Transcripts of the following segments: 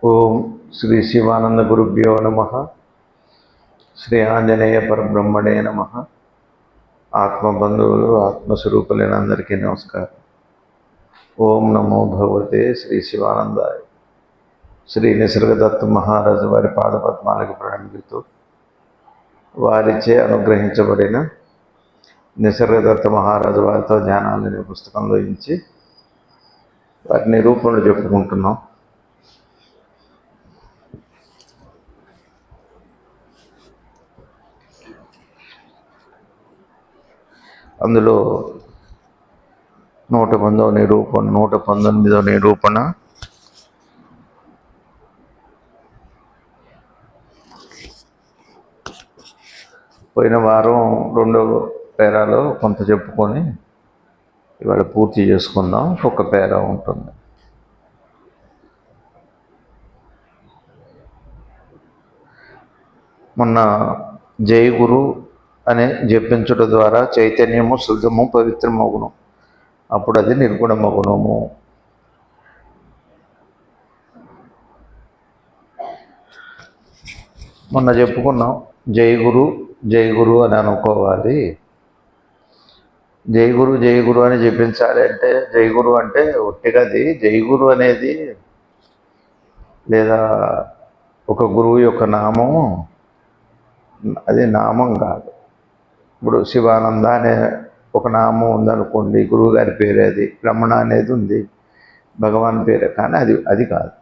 ఓం శ్రీ శివానంద గురుభ్యో నమ. శ్రీ ఆంజనేయ పరబ్రహ్మణే నమ. ఆత్మబంధువులు ఆత్మస్వరూపులైన అందరికీ నమస్కారం. ఓం నమో భగవతే శ్రీ శివానందాయ. శ్రీ నిసర్గదత్త మహారాజు వారి పాదపద్మాలకు ప్రణమిలుతూ వారిచే అనుగ్రహించబడిన నిసర్గదత్త మహారాజు వారితో ధ్యానాలని పుస్తకంలో ఇచ్చి వారి నిరూపణలు చెప్పుకుంటున్నాం. అందులో 119వ నిరూపణ, 119వ నిరూపణ పోయిన వారం 2వ పేరాలో కొంత చెప్పుకొని ఇవాళ పూర్తి చేసుకుందాం. ఒక పేరా ఉంటుంది. మొన్న జై గురు అనే జపించుట ద్వారా చైతన్యము శుద్ధము పవిత్రమగును, అప్పుడు అది నిర్గుణమగుణము. మొన్న చెప్పుకున్నాం, జై గురు అని అనుకోవాలి. జై గురు అని జపించాలి అంటే, జై గురు అంటే ఒట్టిగది. జై గురు అనేది లేదా ఒక గురువు యొక్క నామము, అది నామం కాదు. ఇప్పుడు శివానంద అనే ఒక నామం ఉందనుకోండి, గురువు గారి పేరు. అది రమణ అనేది ఉంది, భగవాన్ పేరే. కానీ అది కాదు.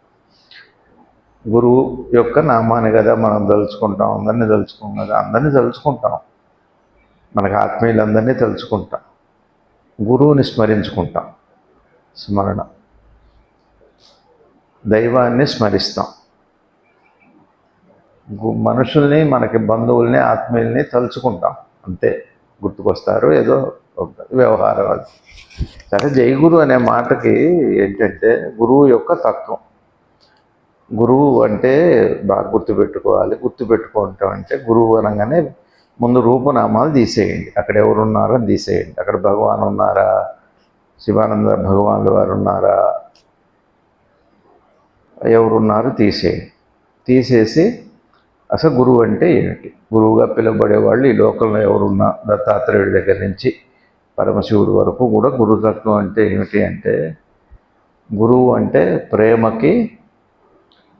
గురువు యొక్క నామాన్ని కదా మనం తలుచుకుంటాం. అందరినీ తలుచుకోం కదా, అందరినీ తలుచుకుంటాం. మనకు ఆత్మీయులందరినీ తలుచుకుంటాం, గురువుని స్మరించుకుంటాం. స్మరణ, దైవాన్ని స్మరిస్తాం. మనుషుల్ని, మనకి బంధువుల్ని, ఆత్మీయుల్ని తలుచుకుంటాం, అంతే. గుర్తుకొస్తారు, ఏదో వ్యవహారం. అది సరే. జై గురు అనే మాటకి ఏంటంటే గురువు యొక్క తత్వం. గురువు అంటే బాగా గుర్తుపెట్టుకోవాలి. గుర్తుపెట్టుకుంటాం అంటే గురువు అనగానే ముందు రూపనామాలు తీసేయండి. అక్కడ ఎవరున్నారో అని తీసేయండి. అక్కడ భగవాన్ ఉన్నారా, శివానంద భగవాన్లు వారు ఉన్నారా, ఎవరున్నారు తీసేయండి. తీసేసి అసలు గురువు అంటే ఏమిటి, గురువుగా పిలువబడేవాళ్ళు ఈ లోకంలో ఎవరున్నా, దత్తాత్రేయుడి దగ్గర నుంచి పరమశివుడి వరకు కూడా గురుతత్వం అంటే ఏమిటి అంటే, గురువు అంటే ప్రేమకి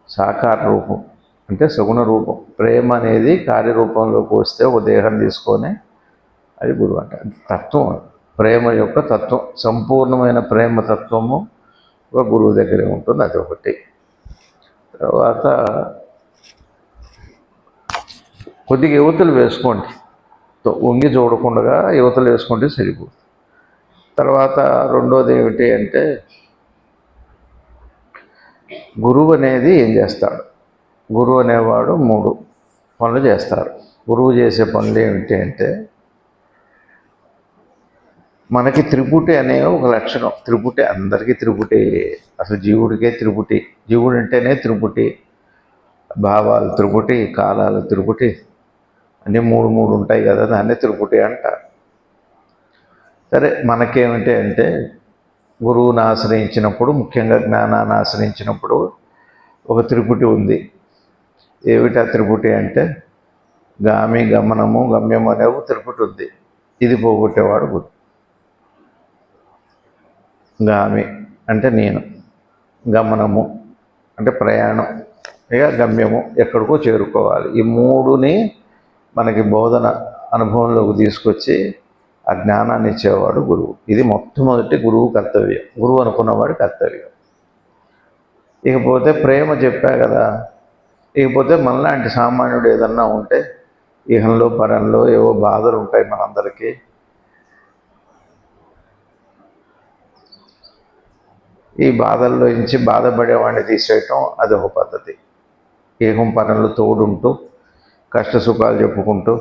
సాకార రూపం, అంటే సగుణ రూపం. ప్రేమ అనేది కార్యరూపంలోకి వస్తే ఒక దేహం తీసుకొని అది గురువు అంటే తత్వం. ప్రేమ యొక్క తత్వం, సంపూర్ణమైన ప్రేమ తత్వము ఒక గురువు దగ్గరే ఉంటుంది. అది ఒకటి. తర్వాత కొద్దిగా యువతలు వేసుకోండి, వంగి చూడకుండా యువతలు వేసుకుంటే సరిపోతుంది. తర్వాత రెండోది ఏమిటి అంటే, గురువు అనేది ఏం చేస్తాడు? గురువు అనేవాడు 3 పనులు చేస్తారు. గురువు చేసే పనులు ఏమిటి అంటే, మనకి త్రిపుటి అనే ఒక లక్షణం. త్రిపుటి అందరికీ త్రిపుటి, అసలు జీవుడికే త్రిపుటి. జీవుడు అంటేనే త్రిపుటి. భావాలు త్రిపుటి, కాలాలు త్రిపుటి, అన్నీ 3 ఉంటాయి కదా, దాన్నే త్రిపుటి అంటారు. సరే, మనకేమిటి అంటే గురువుని ఆశ్రయించినప్పుడు, ముఖ్యంగా జ్ఞానాన్ని ఆశ్రయించినప్పుడు ఒక త్రిపుటి ఉంది. ఏమిటా త్రిపుటి అంటే, గామి, గమనము, గమ్యము అనే ఒక త్రిపుటి ఉంది. ఇది పోగొట్టేవాడు గురువు. గామి అంటే నేను, గమనము అంటే ప్రయాణం, ఇక గమ్యము ఎక్కడికో చేరుకోవాలి. ఈ 3ని మనకి బోధన అనుభవంలోకి తీసుకొచ్చి ఆ జ్ఞానాన్ని ఇచ్చేవాడు గురువు. ఇది మొట్టమొదటి గురువు కర్తవ్యం, గురువు అనుకున్నవాడి కర్తవ్యం. ఇకపోతే ప్రేమ చెప్పా కదా. ఇకపోతే మనలాంటి సామాన్యుడు ఏదన్నా ఉంటే, ఇహంలో పరంలో ఏవో బాధలు ఉంటాయి మనందరికీ. ఈ బాధల్లో నుంచి బాధపడేవాడిని తీసేయటం అదొక పద్ధతి. ఏహం పనులు తోడుంటూ కష్ట సుఖాలు చెప్పుకుంటూ,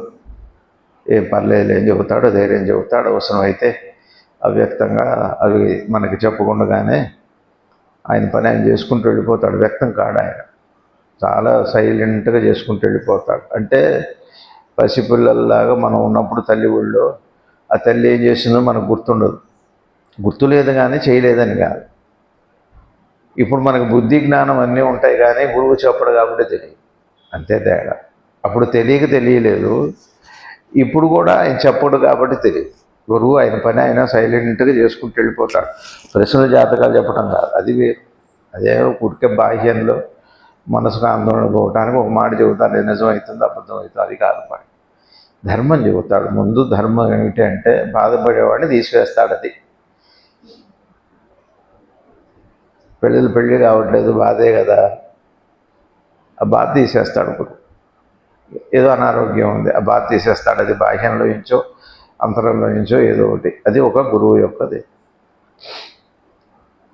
ఏం పర్లేదు ఏం చెబుతాడో, ధైర్యం చెబుతాడు. అవసరమైతే అవ్యక్తంగా అవి మనకి చెప్పకుండానే ఆయన పని ఆయన చేసుకుంటూ వెళ్ళిపోతాడు. వ్యక్తం కాడు ఆయన, చాలా సైలెంట్గా చేసుకుంటూ వెళ్ళిపోతాడు. అంటే పసిపిల్లల్లాగా మనం ఉన్నప్పుడు తల్లి ఊళ్ళో ఆ తల్లి ఏం చేసిందో మనకు గుర్తుండదు. గుర్తులేదు కానీ చేయలేదని కాదు. ఇప్పుడు మనకు బుద్ధి జ్ఞానం అన్నీ ఉంటాయి కానీ గురువు చెప్పడు కాబట్టి తెలియదు, అంతే తేడా. అప్పుడు తెలియలేదు, ఇప్పుడు కూడా ఆయన చెప్పడు కాబట్టి తెలియదు. గురువు ఆయన పని ఆయన సైలెంట్గా చేసుకుంటూ వెళ్ళిపోతాడు. ప్రశ్నల జాతకాలు చెప్పడం కాదు, అది వేరు. అదే ఉడికే బాహ్యంలో మనసుకు ఆందోళన పోవటానికి ఒక మాట చెబుతాను, నిజం అవుతుంది అబద్ధం అవుతుంది, అది కాదు పని. ధర్మం చెబుతాడు. ముందు ధర్మం ఏమిటి అంటే బాధపడేవాడిని తీసివేస్తాడు. అది పెళ్ళి కావట్లేదు, బాధే కదా, ఆ బాధ తీసేస్తాడు గురువు. ఏదో అనారోగ్యం ఉంది, ఆ బాధ తీసేస్తాడు. అది బాహ్యంలో నుంచో అంతరంలో నుంచో ఏదో ఒకటి, అది ఒక గురువు యొక్కది.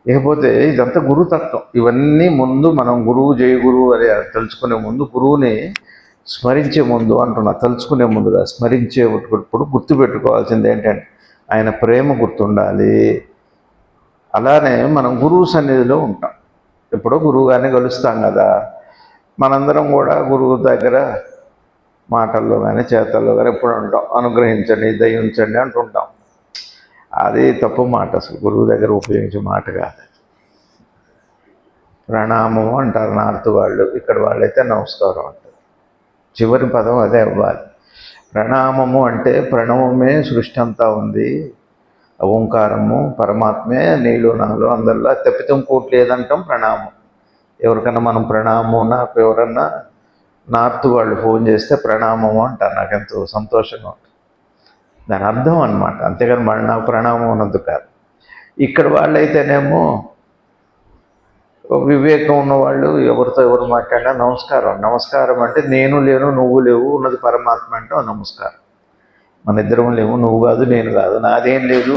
ఇకపోతే ఇదంతా గురుతత్వం. ఇవన్నీ ముందు మనం గురువు జయ గురువు అని తెలుసుకునే ముందు, గురువుని స్మరించే ముందు అంటున్నా, తలుచుకునే ముందుగా స్మరించేటప్పుడు గుర్తుపెట్టుకోవాల్సింది ఏంటంటే ఆయన ప్రేమ గుర్తుండాలి. అలానే మనం గురువు సన్నిధిలో ఉంటాం. ఎప్పుడో గురువు గారిని కలుస్తాం కదా, మనందరం కూడా గురువు దగ్గర మాటల్లో కానీ చేతల్లో కానీ ఎప్పుడు ఉంటాం, అనుగ్రహించండి దయించండి అంటుంటాం. అది తప్పు మాట, అసలు గురువు దగ్గర ఉపయోగించే మాట కాదు. ప్రణామం అంటారు నార్త్ వాళ్ళు, ఇక్కడ వాళ్ళైతే నమస్కారం అంటారు. చివరి పదం అదే అవ్వాలి. ప్రణామము అంటే ప్రణవమే సృష్టి అంతా ఉంది, ఓంకారము పరమాత్మే నీళ్ళు నాలో అందరిలో, తప్పితే ఇంకోటి లేదంటాం ప్రణామం. ఎవరికన్నా మనం ప్రణామం, నాకు ఎవరన్నా నార్త్ వాళ్ళు ఫోన్ చేస్తే ప్రణామం అంటారు, నాకు ఎంతో సంతోషంగా ఉంటుంది. దాని అర్థం అనమాట, అంతేగాని మళ్ళీ నాకు ప్రణామం అన్నందుకు కాదు. ఇక్కడ వాళ్ళైతేనేమో వివేకం ఉన్నవాళ్ళు ఎవరితో ఎవరు మాట్లాడినా నమస్కారం. నమస్కారం అంటే నేను లేను నువ్వు లేవు, ఉన్నది పరమాత్మ అంటే నమస్కారం. మన ఇద్దరం లేవు, నువ్వు కాదు నేను కాదు, నాదేం లేదు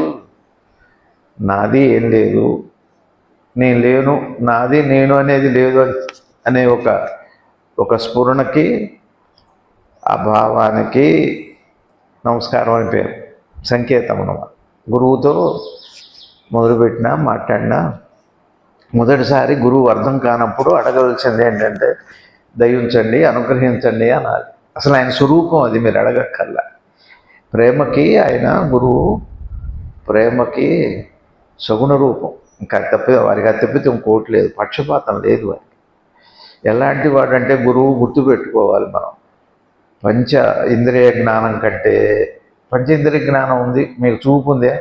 నాది ఏం లేదు, నేను లేను నాది నేను అనేది లేదు అనే ఒక స్ఫురణకి, ఆ భావానికి నమస్కారం అని పేరు, సంకేతం అన్నమాట. గురువుతో మొదలుపెట్టినా మాట్లాడినా మొదటిసారి గురువు అర్థం కానప్పుడు అడగవలసింది ఏంటంటే దయించండి అనుగ్రహించండి అనాలి. అసలు ఆయన స్వరూపం అది, మీరు అడగక్కర్లా. ప్రేమకి ఆయన గురువు, ప్రేమకి సగుణ రూపం. ఇంకా వారికి అత్యపితం ఇంకోటి లేదు, పక్షపాతం లేదు వారికి. ఎలాంటి వాడంటే గురువు గుర్తుపెట్టుకోవాలి మనం. పంచ ఇంద్రియ జ్ఞానం కంటే, పంచేంద్రియ జ్ఞానం ఉంది, మీకు చూపు ఉందే,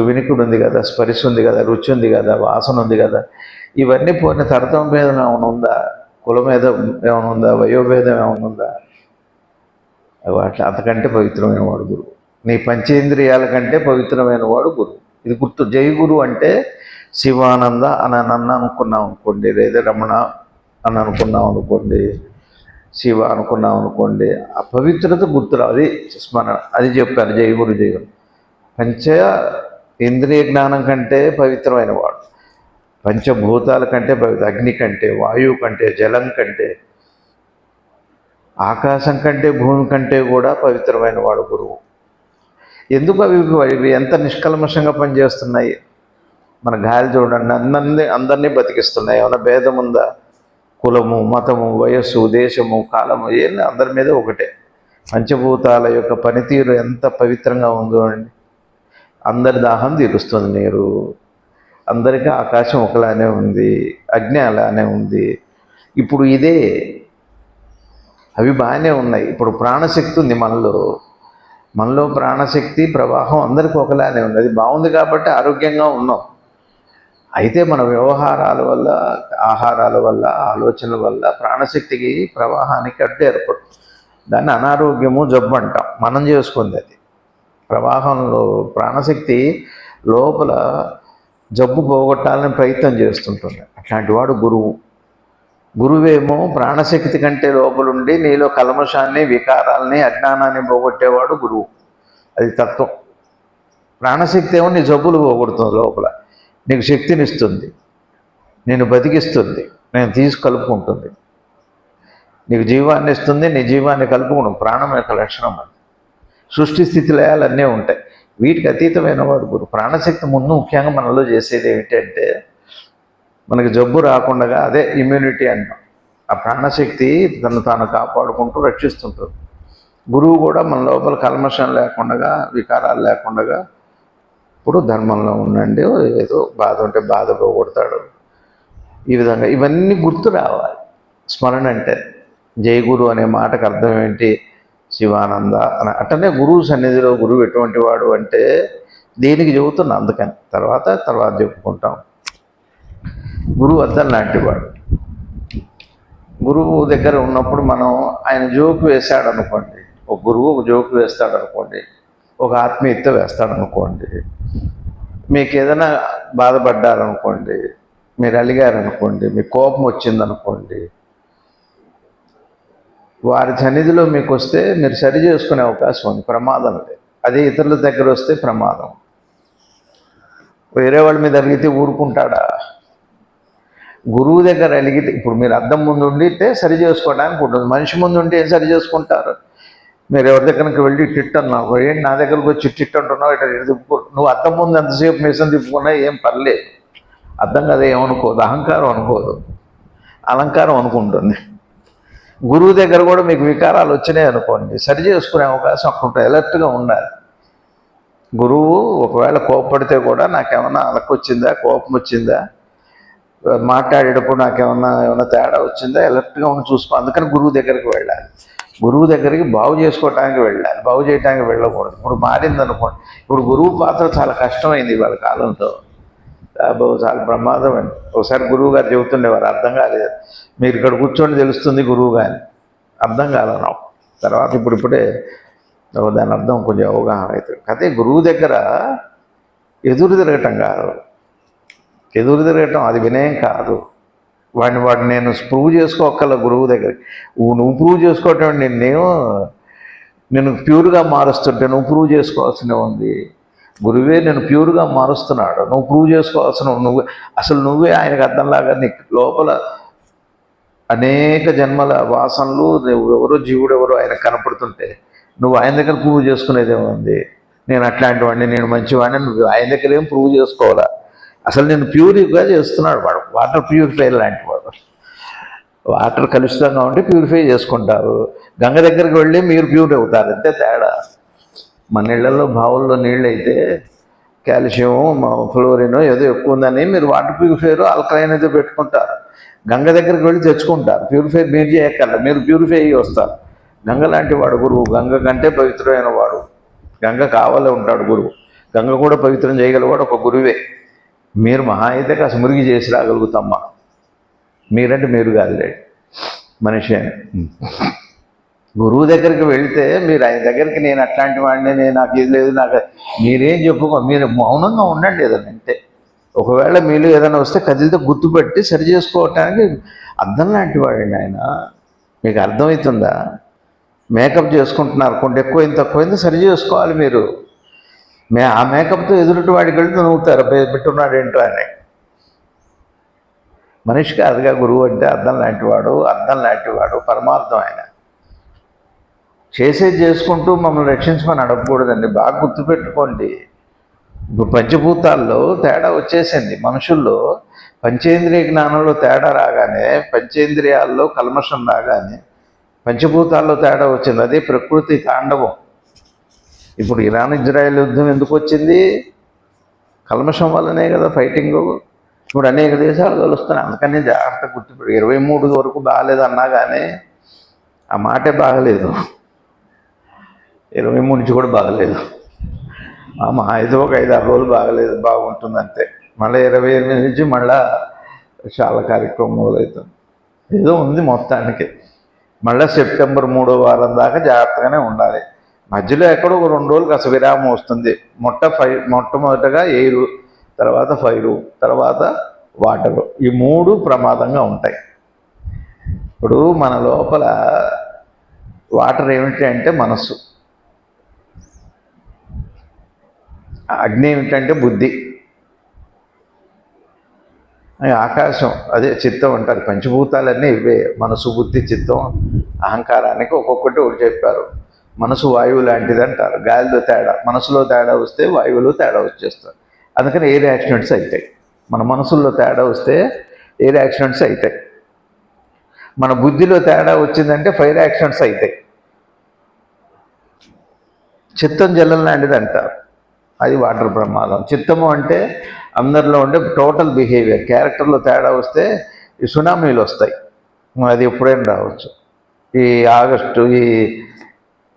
వినికుడు ఉంది కదా, స్పర్శ ఉంది కదా, రుచి ఉంది కదా, వాసన ఉంది కదా, ఇవన్నీ పోయిన తరతం భేదం ఏమైనా ఉందా, కులభేదం ఏమైనా ఉందా, వయోభేదం ఏమైనా ఉందా? అట్లా అంతకంటే పవిత్రమైన వాడు గురువు. నీ పంచేంద్రియాల కంటే పవిత్రమైన వాడు గురువు. ఇది గుర్తు. జై గురు అంటే శివానంద అని అనుకున్నాం అనుకోండి, లేదా రమణ అని అనుకున్నాం అనుకోండి, శివ అనుకున్నాం అనుకోండి, ఆ పవిత్రత గుర్తురా, అది స్మరణ. అది చెప్పారు జై గురు జై గురు. పంచ ఇంద్రియ జ్ఞానం కంటే పవిత్రమైన వాడు, పంచభూతాల కంటే పవిత్ర, అగ్ని కంటే, వాయువు కంటే, జలం కంటే, ఆకాశం కంటే, భూమి కంటే కూడా పవిత్రమైన వాడు గురువు. ఎందుకు అవి ఎంత నిష్కల్మషంగా పనిచేస్తున్నాయి. మన గాలి చూడండి, అందరినీ బతికిస్తున్నాయి. ఏమైనా భేదం ఉందా? కులము, మతము, వయస్సు, దేశము, కాలము ఏం అందరి మీద ఒకటే. పంచభూతాల యొక్క పనితీరు ఎంత పవిత్రంగా ఉందో అండి. అందరి దాహం తీరుస్తుంది నీరు, అందరికీ ఆకాశం ఒకలానే ఉంది, అగ్ని అలానే ఉంది. ఇప్పుడు ఇదే, అవి బాగానే ఉన్నాయి. ఇప్పుడు ప్రాణశక్తి ఉంది మనలో ప్రాణశక్తి ప్రవాహం అందరికీ ఒకలానే ఉంది. అది బాగుంది కాబట్టి ఆరోగ్యంగా ఉన్నాం. అయితే మన వ్యవహారాల వల్ల, ఆహారాల వల్ల, ఆలోచనల వల్ల ప్రాణశక్తికి ప్రవాహానికి అడ్డు ఏర్పడుతుంది. దాన్ని అనారోగ్యము, జబ్బు అంటాం. మనం చేసుకుంది అది. ప్రవాహంలో ప్రాణశక్తి లోపల జబ్బు పోగొట్టాలని ప్రయత్నం చేస్తుంటుంది. అట్లాంటి వాడు గురువు. గురువేమో ప్రాణశక్తి కంటే లోపలుండి నీలో కల్మషాన్ని, వికారాలని, అజ్ఞానాన్ని పోగొట్టేవాడు గురువు. అది తత్వం. ప్రాణశక్తి ఏమో నీ జబ్బులు పోగొడుతుంది, లోపల నీకు శక్తినిస్తుంది, నేను బతికిస్తుంది, నేను కలుపుకుంటుంది, నీకు జీవాన్ని ఇస్తుంది, నీ జీవాన్ని కలుపుకుంటుంది. ప్రాణం యొక్క లక్షణం అది. సృష్టి స్థితి లయాలన్నీ ఉంటాయి. వీటికి అతీతమైన వాడు గురువు. ప్రాణశక్తి ముందు ముఖ్యంగా మనలో చేసేది ఏమిటంటే మనకి జబ్బు రాకుండా, అదే ఇమ్యూనిటీ అంటాం. ఆ ప్రాణశక్తి తను తాను కాపాడుకుంటూ రక్షిస్తుంటుంది. గురువు కూడా మన లోపల కల్మషం లేకుండా, వికారాలు లేకుండా ఇప్పుడు ధర్మంలో ఉండండి, ఏదో బాధ ఉంటే బాధ పోగొడతాడు, ఈ విధంగా ఇవన్నీ గుర్తు రావాలి. స్మరణ అంటే జై గురు అనే మాటకు అర్థం ఏంటి? శివానంద అని. అట్టనే గురువు సన్నిధిలో గురువు ఎటువంటి వాడు అంటే దేనికి చెబుతున్నా, అందుకని తర్వాత చెప్పుకుంటాం. గురువు అద్దం లాంటివాడు. గురువు దగ్గర ఉన్నప్పుడు మనం ఆయన జోకు వేశాడు అనుకోండి, ఒక గురువు ఒక జోకు వేస్తాడు అనుకోండి, ఒక ఆత్మీయత వేస్తాడు అనుకోండి, మీకు ఏదైనా బాధపడ్డారనుకోండి, మీరు అలిగారనుకోండి, మీకు కోపం వచ్చిందనుకోండి, వారి సన్నిధిలో మీకు వస్తే మీరు సరి చేసుకునే అవకాశం ఉంది, ప్రమాదం లేదు. అదే ఇతరుల దగ్గర వస్తే ప్రమాదం. వేరే వాళ్ళ మీద అలిగితే ఊరుకుంటాడా? గురువు దగ్గర అలిగితే, ఇప్పుడు మీరు అద్దం ముందు ఉండితే సరి చేసుకోవడానికి ఉంటుంది, మనిషి ముందు ఉంటే ఏం సరి చేసుకుంటారు? మీరు ఎవరి దగ్గరికి వెళ్ళి టిట్ అన్నావు, ఏంటి నా దగ్గరకు వచ్చి టిట్ అంటున్నావు, ఇట్లా తిప్పుకో. నువ్వు అద్దం ముందు ఎంతసేపు మీసం తిప్పుకున్నా ఏం పర్లేదు, అర్థం కదా, ఏమనుకోదు, అహంకారం అనుకోదు, అలంకారం అనుకుంటుంది. గురువు దగ్గర కూడా మీకు వికారాలు వచ్చినాయి అనుకోండి, సరి చేసుకునే అవకాశం అక్కడ ఉంటుంది, అలర్ట్గా ఉండాలి. గురువు ఒకవేళ కోపడితే కూడా నాకేమన్నా అలకొచ్చిందా, కోపం వచ్చిందా, మాట్లాడేటప్పుడు ఏమన్నా తేడా వచ్చిందా, అలర్ట్గా ఉండి చూసుకో. అందుకని గురువు దగ్గరికి వెళ్ళాలి. గురువు దగ్గరికి బాగు చేసుకోవటానికి వెళ్ళాలి, బాగు చేయడానికి వెళ్ళకూడదు. ఇప్పుడు మారిందనుకోండి, ఇప్పుడు గురువు పాత్ర చాలా కష్టమైంది వాళ్ళ కాలంతో, చాలా ప్రమాదం అండి. ఒకసారి గురువు గారు చెబుతుండేవారు, అర్థం కాలేదు, మీరు ఇక్కడ కూర్చొని తెలుస్తుంది గురువు గారి, అర్థం కాలేదు. తర్వాత ఇప్పుడే దాని అర్థం కొంచెం అవగాహన అవుతుంది. అయితే గురువు దగ్గర ఎదురు తిరగటం కాదు, ఎదురు తిరగటం అది వినయం కాదు. వాడిని నేను ప్రూవ్ చేసుకోగల గురువు దగ్గర, నువ్వు ప్రూవ్ చేసుకోవటం, నేను ప్యూర్గా మారుస్తుంటే నువ్వు ప్రూవ్ చేసుకోవాల్సిన ఉంది. గురువే నేను ప్యూర్గా మారుస్తున్నాడు, నువ్వు ప్రూవ్ చేసుకోవాల్సిన, నువ్వే ఆయనకు అర్థంలాగా నీ లోపల అనేక జన్మల వాసనలు, ఎవరో జీవుడు ఎవరో ఆయన కనపడుతుంటే నువ్వు ఆయన దగ్గర ప్రూవ్ చేసుకునేదేముంది? నేను అట్లాంటి వాడిని, నేను మంచివాడిని, నువ్వు ఆయన దగ్గర ఏం ప్రూవ్ చేసుకోవాలా? అసలు నేను ప్యూరిగా చేస్తున్నాడు వాడు, వాటర్ ప్యూరిఫైర్ లాంటి వాడు. వాటర్ కలుషితంగా ఉంటే ప్యూరిఫై చేసుకుంటారు, గంగ దగ్గరికి వెళ్ళి మీరు ప్యూర్ అవుతారు, అంతే తేడా. మన ఇళ్లలో బావుల్లో నీళ్ళు అయితే కాల్షియం ఫ్లోరిన్ ఏదో ఎక్కువ ఉందని మీరు వాటర్ ప్యూరిఫైర్ ఆల్కలైన్ ఏదో పెట్టుకుంటారు, గంగ దగ్గరికి వెళ్ళి తెచ్చుకుంటారు. ప్యూరిఫై మీరు చేయక్కర్ల, మీరు ప్యూరిఫై అయ్యి వస్తారు. గంగ లాంటి వాడు గురువు, గంగ కంటే పవిత్రమైన వాడు, గంగ కావాలే ఉంటాడు గురువు. గంగ కూడా పవిత్రం చేయగలవాడు ఒక గురువే. మీరు మహా అయితే కాస్త మురిగి చేసి రాగలుగుతామ్మా, మీరంటే మీరు కాదులే, మనిషి అని. గురువు దగ్గరికి వెళితే మీరు ఆయన దగ్గరికి, నేను అట్లాంటి వాడిని, నాకు ఇది లేదు, మీరేం చెప్పుకో, మీరు మౌనంగా ఉండండి ఏదైనా అంటే. ఒకవేళ మీరు ఏదైనా వస్తే కదిలితే గుర్తుపెట్టి సరి చేసుకోవటానికి అర్థం లాంటి వాడండి ఆయన. మీకు అర్థమవుతుందా? మేకప్ చేసుకుంటున్నారు, కొంచెం ఎక్కువైంది తక్కువైంది సరి చేసుకోవాలి మీరు. ఆ మేకప్తో ఎదుటి వాడికి వెళ్తే నవ్వుతారు, పెట్టున్నాడు ఏంటో అని. మనిషి కాదుగా గురువు అంటే, అర్థం లాంటివాడు పరమార్థం ఆయన. చేసేది చేసుకుంటూ మమ్మల్ని రక్షించమని అడగకూడదండి, బాగా గుర్తుపెట్టుకోండి. ఇప్పుడు పంచభూతాల్లో తేడా వచ్చేసింది, మనుషుల్లో పంచేంద్రియ జ్ఞానంలో తేడా రాగానే, పంచేంద్రియాల్లో కల్మషం రాగానే పంచభూతాల్లో తేడా వచ్చింది. అదే ప్రకృతి తాండవం. ఇప్పుడు ఇరాన్ ఇజ్రాయెల్ యుద్ధం ఎందుకు వచ్చింది? కల్మషం వల్లనే కదా ఫైటింగు. ఇప్పుడు అనేక దేశాలు కలుస్తున్నాయి, అందుకని జాగ్రత్త గుర్తుపెట్టి. 23 వరకు బాగలేదు అన్నా కానీ ఆ మాటే బాగలేదు, 23 నుంచి కూడా బాగలేదు. అయితే ఒక 5-6 రోజులు బాగలేదు, బాగుంటుంది అంతే. మళ్ళీ 28 నుంచి మళ్ళా చాలా కార్యక్రమం మొదలవుతుంది. ఏదో ఉంది మొత్తానికి. మళ్ళీ సెప్టెంబర్ 3వ వారం దాకా జాగ్రత్తగానే ఉండాలి. మధ్యలో ఎక్కడో ఒక 2 రోజులు కాస్త విరామం వస్తుంది. మొట్టమొదటగా ఎయిరు, తర్వాత ఫైరు, తర్వాత వాటరు, ఈ 3 ప్రమాదంగా ఉంటాయి. ఇప్పుడు మన లోపల వాటర్ ఏమిటి అంటే మనస్సు, అగ్ని ఏమిటంటే బుద్ధి, ఆకాశం అదే చిత్తం అంటారు. పంచభూతాలన్నీ ఇవే, మనసు, బుద్ధి, చిత్తం, అహంకారానికి ఒక్కొక్కటి ఒకటి చెప్పారు. మనసు వాయువు లాంటిది అంటారు. గాలిలో తేడా, మనసులో తేడా వస్తే వాయువులో తేడా వచ్చేస్తారు. అందుకని ఎయిర్ యాక్సిడెంట్స్ అవుతాయి. మన మనసుల్లో తేడా వస్తే ఎయిర్ యాక్సిడెంట్స్ అవుతాయి. మన బుద్ధిలో తేడా వచ్చిందంటే ఫైర్ యాక్సిడెంట్స్ అవుతాయి. చిత్తం జలం లాంటిది అంటారు, అది వాటర్ ప్రమాదం. చిత్తము అంటే అందరిలో ఉండే టోటల్ బిహేవియర్, క్యారెక్టర్లో తేడా వస్తే ఈ సునామీలు వస్తాయి. అది ఎప్పుడైనా రావచ్చు. ఈ ఆగస్టు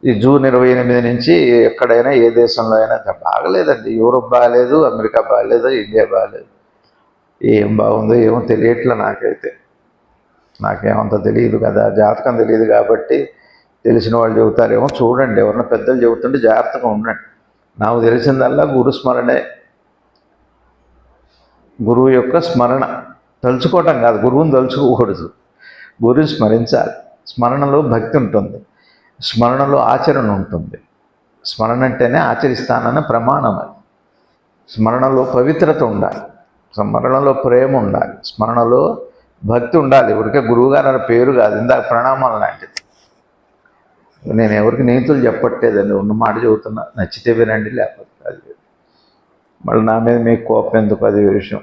ఈ జూన్ 28 నుంచి ఎక్కడైనా ఏ దేశంలో అయినా బాగలేదండి. యూరోప్ బాగలేదు, అమెరికా బాగలేదు, ఇండియా బాగలేదు. ఏం బాగుందో ఏమో తెలియట్లే నాకైతే. నాకేమంత తెలియదు కదా, జాతకం తెలియదు కాబట్టి తెలిసిన వాళ్ళు చెబుతారేమో. చూడండి, ఎవరన్నా పెద్దలు చెబుతుంటే జాగ్రత్తగా ఉండండి. నాకు తెలిసిందల్లా గురు స్మరణే. గురువు యొక్క స్మరణ తలుచుకోవటం కాదు, గురువుని తలుచుకోకూడదు, గురువుని స్మరించాలి. స్మరణలో భక్తి ఉంటుంది, స్మరణలో ఆచరణ ఉంటుంది. స్మరణ అంటేనే ఆచరిస్తానన్న ప్రమాణం. అది స్మరణలో పవిత్రత ఉండాలి, స్మరణలో ప్రేమ ఉండాలి, స్మరణలో భక్తి ఉండాలి. ఊరికే గురువుగారు అనే పేరు కాదు, ఇందాక ప్రణామాలు లాంటిది. నేను ఎవరికి నీతులు చెప్పట్లేదండి, ఉన్న మాట చెబుతున్నా. నచ్చితే వినండి, లేకపోతే అది. మళ్ళీ నా మీద మీకు కోపం ఎందుకు, అది విషయం.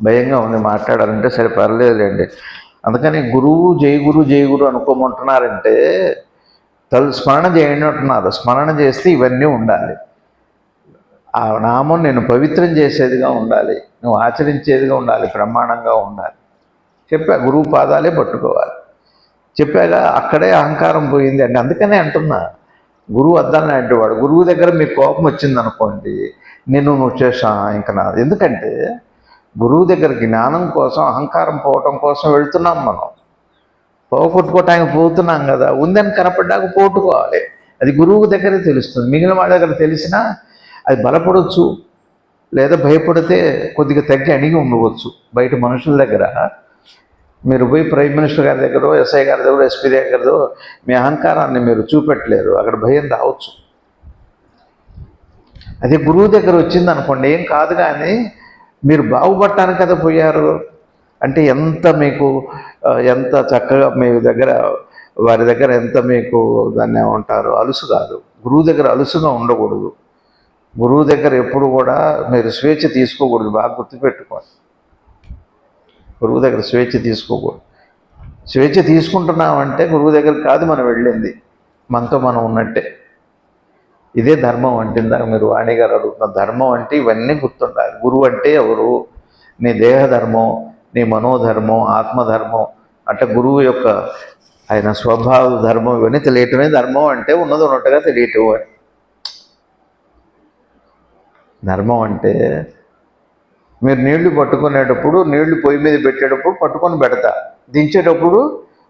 భయంగా ఉంది మాట్లాడాలంటే. సరే పర్లేదులేండి. అందుకని గురువు జై గురు జై గురు అనుకోమంటున్నారంటే స్మరణ చేయండి అంటున్నారు. స్మరణ చేస్తే ఇవన్నీ ఉండాలి. ఆ నామం నేను పవిత్రం చేసేదిగా ఉండాలి, నువ్వు ఆచరించేదిగా ఉండాలి, ప్రమాణంగా ఉండాలి. చెప్పా, గురువు పాదాలే పట్టుకోవాలి. చెప్పాక అక్కడే అహంకారం పోయింది అండి. అందుకనే అంటున్నా, గురువు వద్దాలని అంటేవాడు. గురువు దగ్గర మీకు కోపం వచ్చిందనుకోండి, నువ్వు చేసా ఇంకా నాది. ఎందుకంటే గురువు దగ్గర జ్ఞానం కోసం, అహంకారం పోవటం కోసం వెళ్తున్నాం మనం. పోగొట్టుకోవటానికి పోతున్నాం కదా, ఉందని కనపడ్డాక పోగొట్టుకోవాలి. అది గురువు దగ్గరే తెలుస్తుంది. మిగిలిన వాళ్ళ దగ్గర తెలిసినా అది బలపడవచ్చు, లేదా భయపడితే కొద్దిగా తగ్గి అణిగి ఉండవచ్చు. బయట మనుషుల దగ్గర మీరు పోయి ప్రైమ్ మినిస్టర్ గారి దగ్గర, ఎస్ఐ గారి దగ్గర, ఎస్పీ దగ్గర మీ అహంకారాన్ని మీరు చూపెట్టలేరు, అక్కడ భయం రావచ్చు. అదే గురువు దగ్గర వచ్చింది అనుకోండి, ఏం కాదు. కానీ మీరు బాగుపడటానికి కదా పోయారు. అంటే ఎంత మీకు ఎంత చక్కగా మీ దగ్గర, వారి దగ్గర ఎంత మీకు దాన్ని ఏమంటారు, అలుసు కాదు. గురువు దగ్గర అలుసుగా ఉండకూడదు. గురువు దగ్గర ఎప్పుడు కూడా మీరు స్వేచ్ఛ తీసుకోకూడదు. బాగా గుర్తుపెట్టుకోండి, గురువు దగ్గర స్వేచ్ఛ తీసుకోకూడదు. స్వేచ్ఛ తీసుకుంటున్నామంటే గురువు దగ్గర కాదు మనం వెళ్ళింది, మనతో మనం ఉన్నట్టే. ఇదే ధర్మం అంటే. ఇందాక మీరు వాణి గారు అడుగుతున్న ధర్మం అంటే ఇవన్నీ గుర్తుండాలి. గురువు అంటే ఎవరు? నీ దేహధర్మం, నీ మనోధర్మం, ఆత్మధర్మం, అంటే గురువు యొక్క ఆయన స్వభావ ధర్మం, ఇవన్నీ తెలియటమే ధర్మం. అంటే ఉన్నది ఉన్నట్టుగా తెలియటం అని ధర్మం. అంటే మీరు నీళ్లు పట్టుకునేటప్పుడు, నీళ్లు పొయ్యి మీద పెట్టేటప్పుడు పట్టుకొని పెడతా, దించేటప్పుడు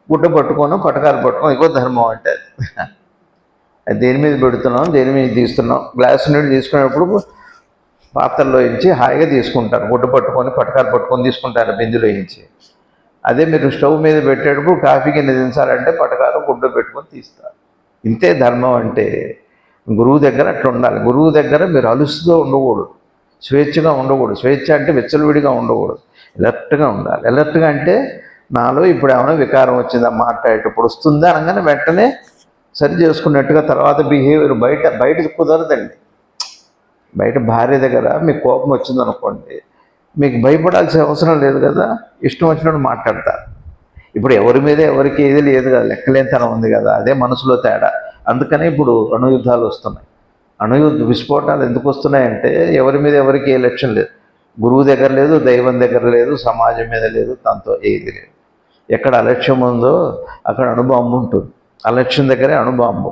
గుడ్డ పట్టుకోను, పటకాలు పట్టుకొని, ఇగో ధర్మం అంటే. అది దేని మీద పెడుతున్నాం, దేని మీద తీస్తున్నాం. గ్లాసు నీళ్ళు తీసుకునేటప్పుడు పాత్రలో ఇంచి హాయిగా తీసుకుంటారు, గుడ్డ పట్టుకొని పటకాలు పట్టుకొని తీసుకుంటారు బిందులో ఇంచి. అదే మీరు స్టవ్ మీద పెట్టేటప్పుడు కాఫీ కింద దించాలంటే పటకాలు గుడ్డ పెట్టుకొని తీస్తారు. ఇంతే ధర్మం అంటే. గురువు దగ్గర అట్లా ఉండాలి. గురువు దగ్గర మీరు అలుసుతో ఉండకూడదు, స్వేచ్ఛగా ఉండకూడదు. స్వేచ్ఛ అంటే విచ్చలవిడిగా ఉండకూడదు, ఎలర్ట్గా ఉండాలి. ఎలర్ట్గా అంటే నాలో ఇప్పుడు ఏమైనా వికారం వచ్చిందా, మాట్లాడేటప్పుడు వస్తుందా అనగానే వెంటనే సరి చేసుకున్నట్టుగా తర్వాత బిహేవియర్. బయట కుదరదండి. బయట భార్య దగ్గర మీకు కోపం వచ్చిందనుకోండి, మీకు భయపడాల్సిన అవసరం లేదు కదా, ఇష్టం వచ్చినట్టు మాట్లాడతారు. ఇప్పుడు ఎవరి మీద ఎవరికి ఏది లేదు కదా, లెక్కలేనితనం ఉంది కదా, అదే మనసులో తేడా. అందుకనే ఇప్పుడు అణుయుద్ధాలు వస్తున్నాయి. విస్ఫోటాలు ఎందుకు వస్తున్నాయంటే ఎవరి మీద ఎవరికి ఏ లక్ష్యం లేదు. గురువు దగ్గర లేదు, దైవం దగ్గర లేదు, సమాజం మీద లేదు, తనతో ఏది లేదు. ఎక్కడ అలక్ష్యం ఉందో అక్కడ అణుబాంబు ఉంటుంది. అలక్ష్యం దగ్గరే అణుబాంబు.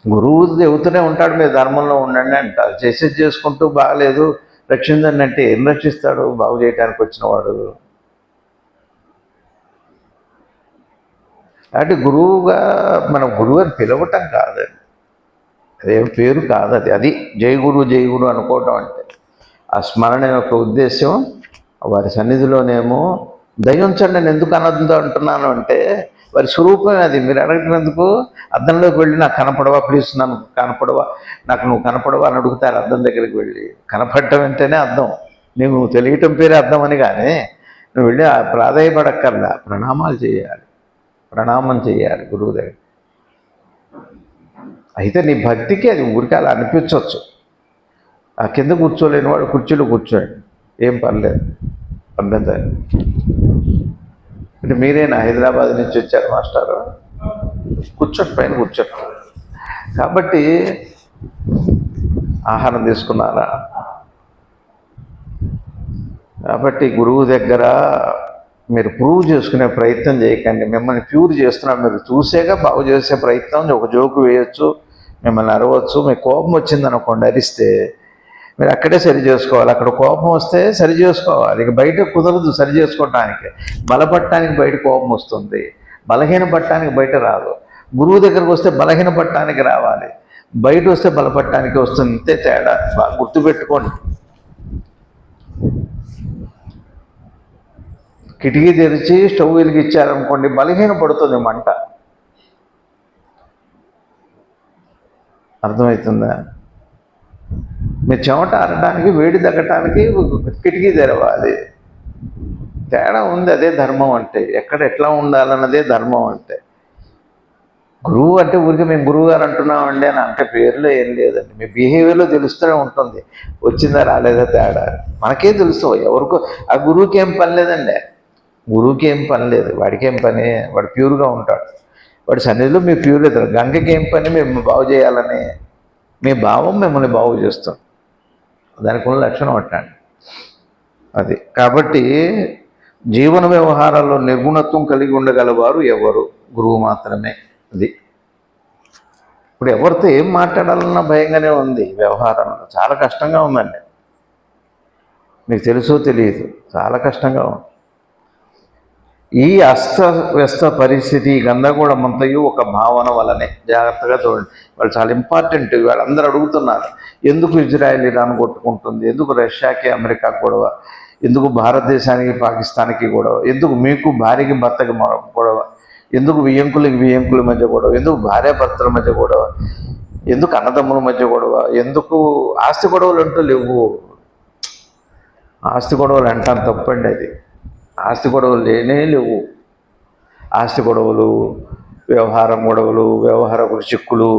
గురువు చెబుతూనే ఉంటాడు, మీరు ధర్మంలో ఉండండి అంటారు. చేసేది చేసుకుంటూ బాగలేదు రక్షిందండి అంటే ఏం రక్షిస్తాడు బాగు చేయడానికి వచ్చిన వాడు? అంటే గురువుగా మనం గురువు అని పిలవటం కాదండి, అదేం పేరు కాదు. అది జై గురు అనుకోవటం అంటే. ఆ స్మరణ యొక్క ఉద్దేశం వారి సన్నిధిలోనేమో దయించండి. నేను ఎందుకు అనద్దు అంటున్నాను అంటే వారి స్వరూపమే అది. మీరు అడగటినందుకు అద్దంలోకి వెళ్ళి నాకు కనపడవా ప్లీజ్, నన్ను కనపడవా, నాకు నువ్వు కనపడవా అని అడుగుతారు అద్దం దగ్గరికి వెళ్ళి. కనపడటం అంటేనే అద్దం, నువ్వు తెలియటం పేరే అద్దం అని. కానీ నువ్వు వెళ్ళి ప్రాధాయపడక్కర్లా, ప్రణామాలు చేయాలి, ప్రణామం చేయాలి గురువు దగ్గర. అయితే నీ భక్తికి అది ఊరికి అలా అనిపించవచ్చు. ఆ కింద కూర్చోలేని వాడు కుర్చీలో కూర్చోండి, ఏం పర్లేదు, అభ్యంతరం. అంటే మీరేనా హైదరాబాద్ నుంచి వచ్చారు మాస్టారు? కూర్చోండి, పైన కూర్చోండి. కాబట్టి ఆహారం తీసుకున్నారా? కాబట్టి గురువు దగ్గర మీరు ప్రూవ్ చేసుకునే ప్రయత్నం చేయకండి. మిమ్మల్ని ప్యూర్ చేస్తున్నారు, మీరు చూసేగా బాగు చేసే ప్రయత్నం. ఒక జోకు వేయచ్చు, మిమ్మల్ని అరవచ్చు. మీకు కోపం వచ్చిందనుకోండి, అరిస్తే మీరు అక్కడే సరి చేసుకోవాలి. అక్కడ కోపం వస్తే సరి చేసుకోవాలి. ఇక బయట కుదరదు సరి చేసుకోవటానికి. బలపడటానికి బయట కోపం వస్తుంది, బలహీన పట్టడానికి బయట రాదు. గురువు దగ్గరకు వస్తే బలహీన పట్టడానికి రావాలి, బయట వస్తే బలపడటానికి వస్తుంది. అంతే తేడా. బాగా గుర్తుపెట్టుకోండి. కిటికీ తెరిచి స్టవ్ వెలిగిచ్చారనుకోండి, బలహీన పడుతుంది మంట. అర్థమవుతుందా? మీ చెమట ఆరడానికి, వేడి తగ్గటానికి కిటికీ తెరవాలి. తేడా ఉంది. అదే ధర్మం అంటే. ఎక్కడ ఎట్లా ఉండాలన్నదే ధర్మం అంటే. గురువు అంటే ఊరికి మేము గురువు గారు అంటున్నామండి అని అంటే పేరులో ఏం లేదండి. మీ బిహేవియర్లో తెలుస్తూనే ఉంటుంది వచ్చిందా రాలేదా తేడా. మనకే తెలుసు. ఎవరికో ఆ గురువుకి ఏం పని లేదండి. గురువుకి ఏం పని లేదు. వాడికి ఏం పని? వాడు ప్యూర్గా ఉంటాడు. వాడి సన్నిధిలో మీరు ప్యూర్ అవుతారు. గంగకి ఏం పని? మేము బాగు చేయాలని. మీ భావం మిమ్మల్ని బాగు చేస్తాం. దానికి ఉన్న లక్షణం అట్టండి అది. కాబట్టి జీవన వ్యవహారాల్లో నిర్గుణత్వం కలిగి ఉండగలవారు ఎవరు? గురువు మాత్రమే. అది. ఇప్పుడు ఎవరితో ఏం మాట్లాడాలన్నా భయంగానే ఉంది. వ్యవహారంలో చాలా కష్టంగా ఉందండి. మీకు తెలుసో తెలియదు, చాలా కష్టంగా ఉంది. ఈ అస్తవ్యస్త పరిస్థితి, గందరగోళం అంతయు ఒక భావన వల్లనే. జాగ్రత్తగా చూడండి. వాళ్ళు చాలా ఇంపార్టెంట్. వాళ్ళందరూ అడుగుతున్నారు, ఎందుకు ఇజ్రాయెల్ ఇరాన్ కొట్టుకుంటుంది, ఎందుకు రష్యాకి అమెరికాకి గొడవ, ఎందుకు భారతదేశానికి పాకిస్తాన్కి గొడవ, ఎందుకు మీకు భార్యకి భర్తకి గొడవ, ఎందుకు వియ్యంకుల మధ్య గొడవ, ఎందుకు భార్యాభర్తల మధ్య గొడవ, ఎందుకు అన్నదమ్ముల మధ్య గొడవ, ఎందుకు ఆస్తి గొడవలు అంటూ లేవు. ఆస్తి గొడవలు అంటాను తప్పండి. అది ఆస్తి గొడవలు లేనే లేవు. ఆస్తి గొడవలు, వ్యవహారం గొడవలు, వ్యవహారపు చిక్కులు,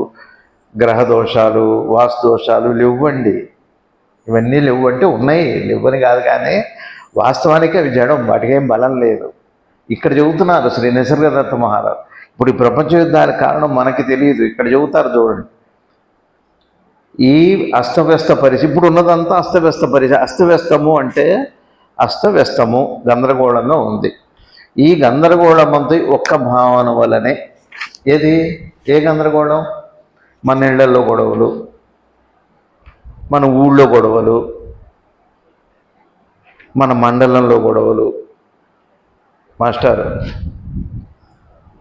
గ్రహ దోషాలు, వాస్తు దోషాలు లేవండి. ఇవన్నీ లేవు అంటే ఉన్నాయి, లేవని కాదు. కానీ వాస్తవానికి అవి జడం, వాటికి ఏం బలం లేదు. ఇక్కడ చెబుతున్నారు శ్రీ నిసర్గదత్త మహారాజ్. ఇప్పుడు ఈ ప్రపంచ యుద్ధానికి కారణం మనకి తెలియదు, ఇక్కడ చెబుతారు చూడండి. ఈ అస్తవ్యస్త పరిస్థితి, ఇప్పుడు ఉన్నదంతా అస్తవ్యస్త పరిస్థితి. అస్తవ్యస్తము అంటే అస్తవ్యస్తము, గందరగోళంగా ఉంది. ఈ గందరగోళం అంతా ఒక్క భావన వల్లనే. ఏది? ఏ గందరగోళం? మన ఇళ్లలో గొడవలు, మన ఊళ్ళో గొడవలు, మన మండలంలో గొడవలు. మాస్టర్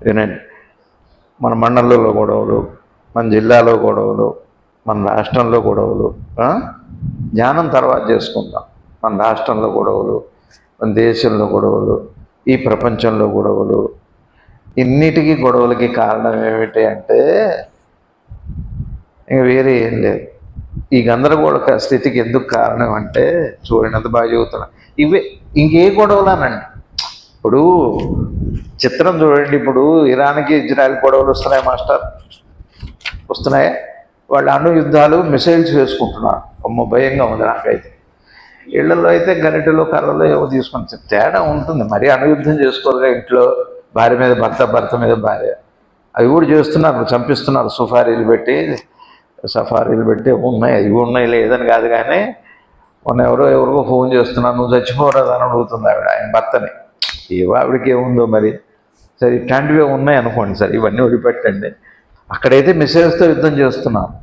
వినండి. మన మండలంలో గొడవలు, మన జిల్లాలో గొడవలు, మన రాష్ట్రంలో గొడవలు. ధ్యానం తర్వాత చేసుకుందాం. మన రాష్ట్రంలో గొడవలు, మన దేశంలో గొడవలు, ఈ ప్రపంచంలో గొడవలు. ఇన్నిటికీ గొడవలకి కారణం ఏమిటి అంటే ఇంక వేరే ఏం లేదు. ఈ గందరగోళ స్థితికి ఎందుకు కారణం అంటే చూడండి, అంత బాగా చెబుతున్నా. ఇవే, ఇంకే గొడవలానండి. ఇప్పుడు చిత్రం చూడండి. ఇప్పుడు ఇరాన్కి ఇజ్రాయెల్ గొడవలు వస్తున్నాయి మాస్టర్, వస్తున్నాయా? వాళ్ళు అణు యుద్ధాలు, మిసైల్స్ వేసుకుంటున్నారు. అమ్మ భయంగా ఉంది నాకైతే. ఇళ్లలో అయితే గరిటెలో కర్రలో ఏవో తీసుకొని తేడా ఉంటుంది. మరీ అణుయుద్ధం చేసుకోరుగా ఇంట్లో, భార్య మీద భర్త, భర్త మీద భార్య. అవి కూడా చేస్తున్నారు, చంపిస్తున్నారు. సఫారీలు పెట్టి ఉన్నాయి. అవి ఉన్నాయి లేదని కాదు. కానీ మొన్న ఎవరికో ఫోన్ చేస్తున్నాను, నువ్వు చచ్చిపోరాదని అడుగుతుంది ఆవిడ ఆయన భర్తని. ఏవో ఆవిడకి ఏముందో మరి. సరే ఇట్లాంటివి ఉన్నాయి అనుకోండి. సరే ఇవన్నీ వదిలిపెట్టండి. అక్కడైతే మిసైల్స్తో యుద్ధం చేస్తున్నారు.